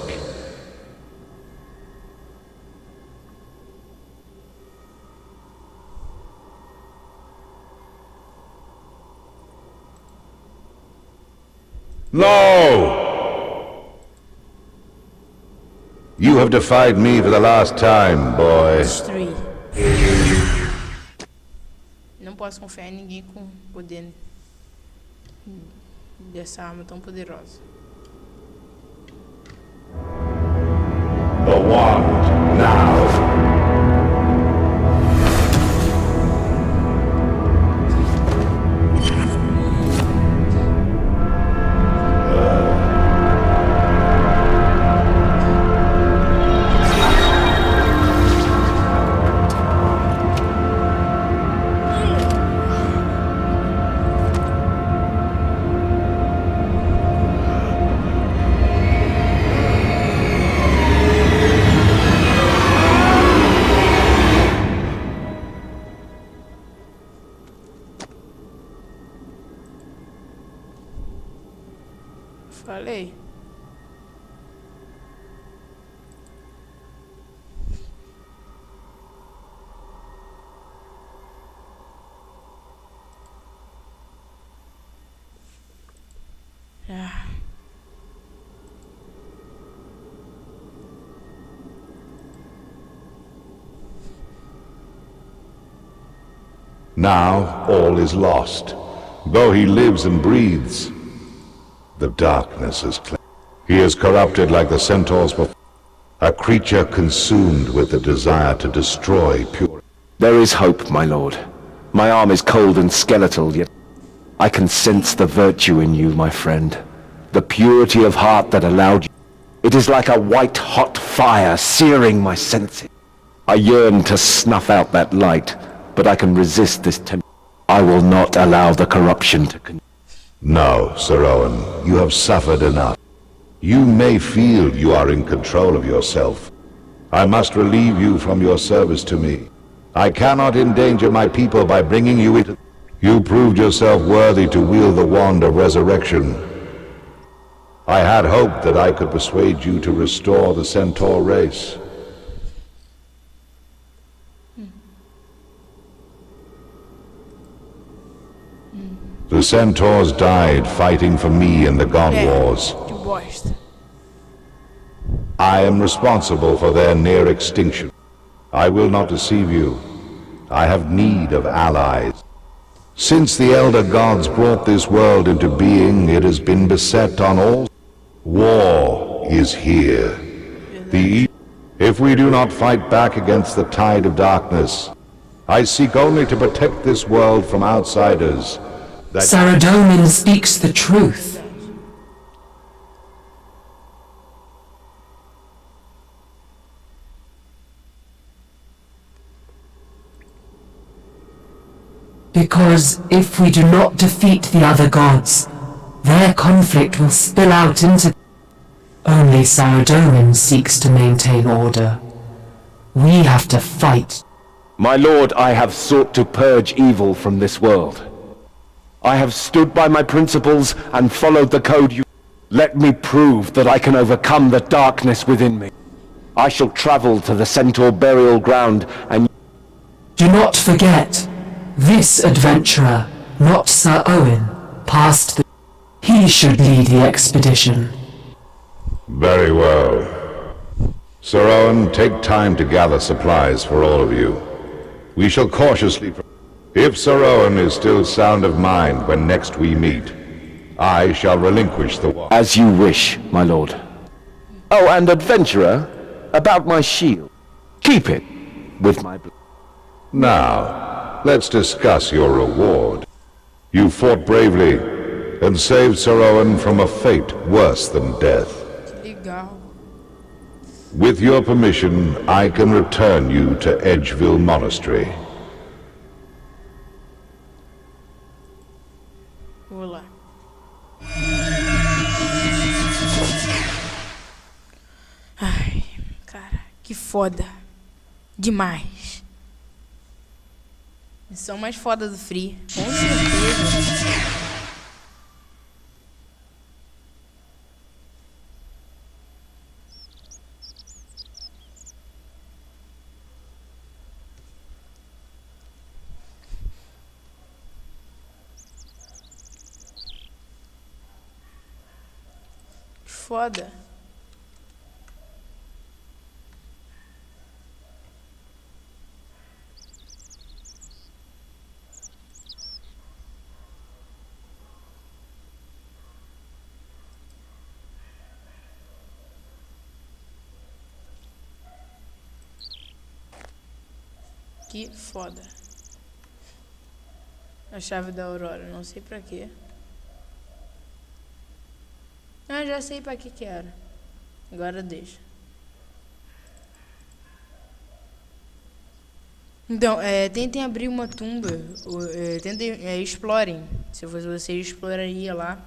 No! You have defied me for the last time, boy.
Destruir. Não posso confiar em ninguém com poder dessa arma tão poderosa.
The wand, now.
Falei. Ah.
Now all is lost. Though he lives and breathes, the darkness is clear. He is corrupted like the centaurs before, a creature consumed with the desire to destroy pure.
There is hope, my lord. My arm is cold and skeletal, yet I can sense the virtue in you, my friend. The purity of heart that allowed you. It is like a white-hot fire searing my senses. I yearn to snuff out that light, but I can resist this temptation. I will not allow the corruption to continue.
No, Sir Owen, you have suffered enough. You may feel you are in control of yourself, I must relieve you from your service to me. I cannot endanger my people by bringing you into... You proved yourself worthy to wield the wand of resurrection. I had hoped that I could persuade you to restore the centaur race. The centaurs died fighting for me in the God Wars. I am responsible for their near extinction. I will not deceive you. I have need of allies. Since the elder gods brought this world into being, it has been beset on all. War is here. If we do not fight back against the tide of darkness, I seek only to protect this world from outsiders.
Saradomin speaks the truth. Because if we do not defeat the other gods, their conflict will spill out into... Only Saradomin seeks to maintain order. We have to fight.
My lord, I have sought to purge evil from this world. I have stood by my principles and followed the code you... Let me prove that I can overcome the darkness within me. I shall travel to the Centaur burial ground and...
Do not forget, this adventurer, not Sir Owen, passed the... He should lead the expedition.
Very well. Sir Owen, take time to gather supplies for all of you. We shall cautiously... If Sir Owen is still sound of mind when next we meet, I shall relinquish the war.
As you wish, my lord. Oh, and adventurer, about my shield. Keep it with my blood.
Now, let's discuss your reward. You fought bravely and saved Sir Owen from a fate worse than death. With your permission, I can return you to Edgeville Monastery.
Vou lá. Ai, cara, que foda. Demais. Missão mais foda do Free. Com certeza. Foda. Que foda. A chave da Aurora, não sei pra quê. Ah, já sei pra que era. Agora deixa. Então, tentem abrir uma tumba. Tentem, explorem. Se eu fosse você, exploraria lá.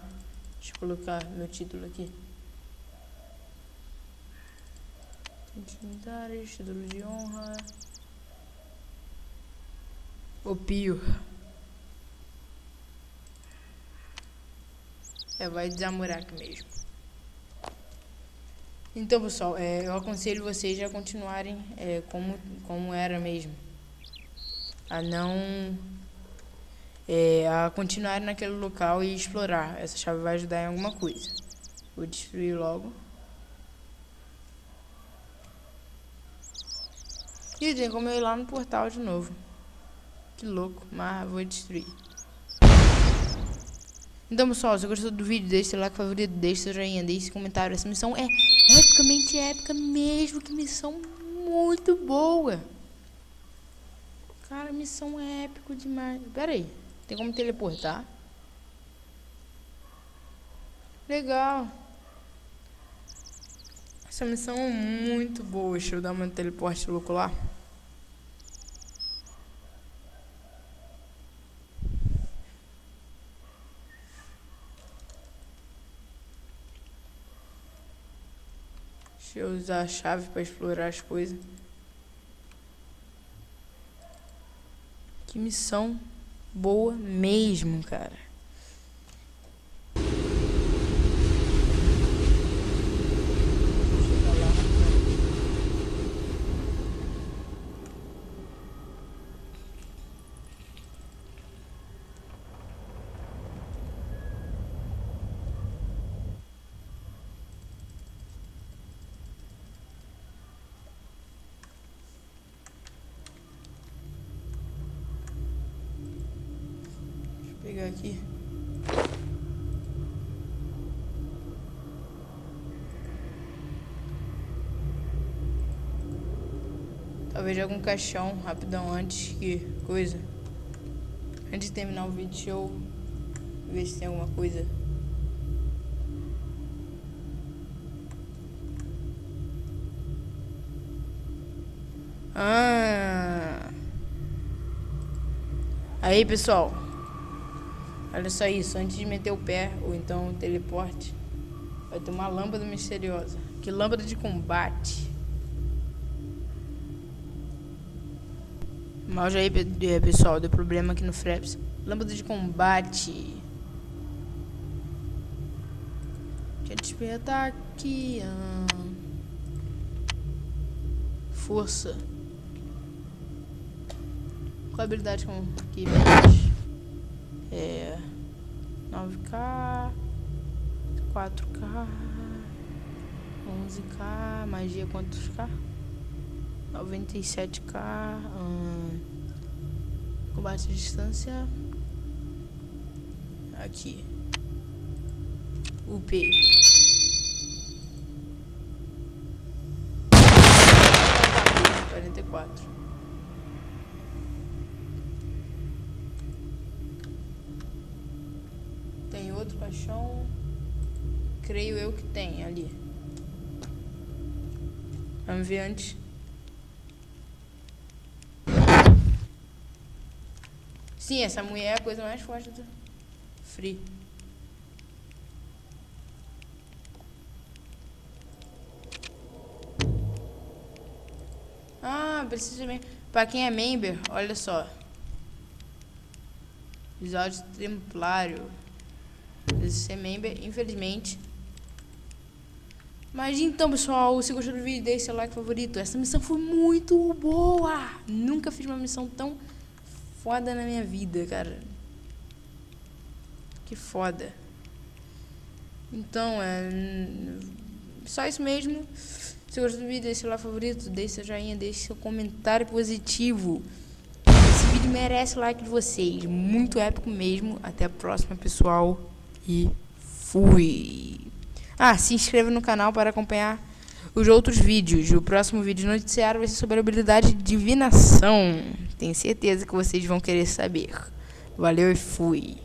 Deixa eu colocar meu título aqui. Intimidades, título de honra. Opio. Vai desamorar aqui mesmo. Então, pessoal, eu aconselho vocês a continuarem como era mesmo. A não... a continuarem naquele local e explorar. Essa chave vai ajudar em alguma coisa. Vou destruir logo. E tem como eu ir lá no portal de novo. Que louco, mas vou destruir. Então, pessoal, se você gostou do vídeo, deixe seu like favorito, deixe seu joinha, deixe seu comentário. Essa missão é epicamente épica mesmo. Que missão muito boa. Cara, missão é épico demais. Pera aí, tem como teleportar? Legal. Essa missão é muito boa. Deixa eu dar uma teleporte louco lá. Deixa eu usar a chave pra explorar as coisas. Que missão boa mesmo, cara. Pegar aqui. Talvez algum caixão rapidão antes que coisa. Antes de terminar o vídeo, deixa eu ver se tem alguma coisa. Aí, pessoal. Olha só isso, antes de meter o pé, ou então o teleporte, vai ter uma lâmpada misteriosa. Que lâmpada de combate. Mal já aí, pessoal, deu problema aqui no Fraps. Lâmpada de combate. Deixa eu despertar aqui. Força. Qual a habilidade com aqui? 9k, 4k, 11k, magia quantos k? 97k, combate à distância, aqui, UP. 44. Tem outro caixão. Creio eu que tem ali. Vamos ver antes. Sim, essa mulher é a coisa mais forte do Free. Ah, precisa mesmo. Pra quem é member, olha só. Episódio templário. Precisa ser member, infelizmente. Mas então, pessoal, se gostou do vídeo, deixe seu like favorito. Essa missão foi muito boa. Nunca fiz uma missão tão foda na minha vida, cara. Que foda. Então, só isso mesmo. Se gostou do vídeo, deixe seu like favorito, deixe seu joinha, deixe seu comentário positivo. Esse vídeo merece o like de vocês. Muito épico mesmo. Até a próxima, pessoal. E fui. Se inscreva no canal para acompanhar os outros vídeos. O próximo vídeo noticiário vai ser sobre a habilidade de divinação. Tenho certeza que vocês vão querer saber. Valeu e fui.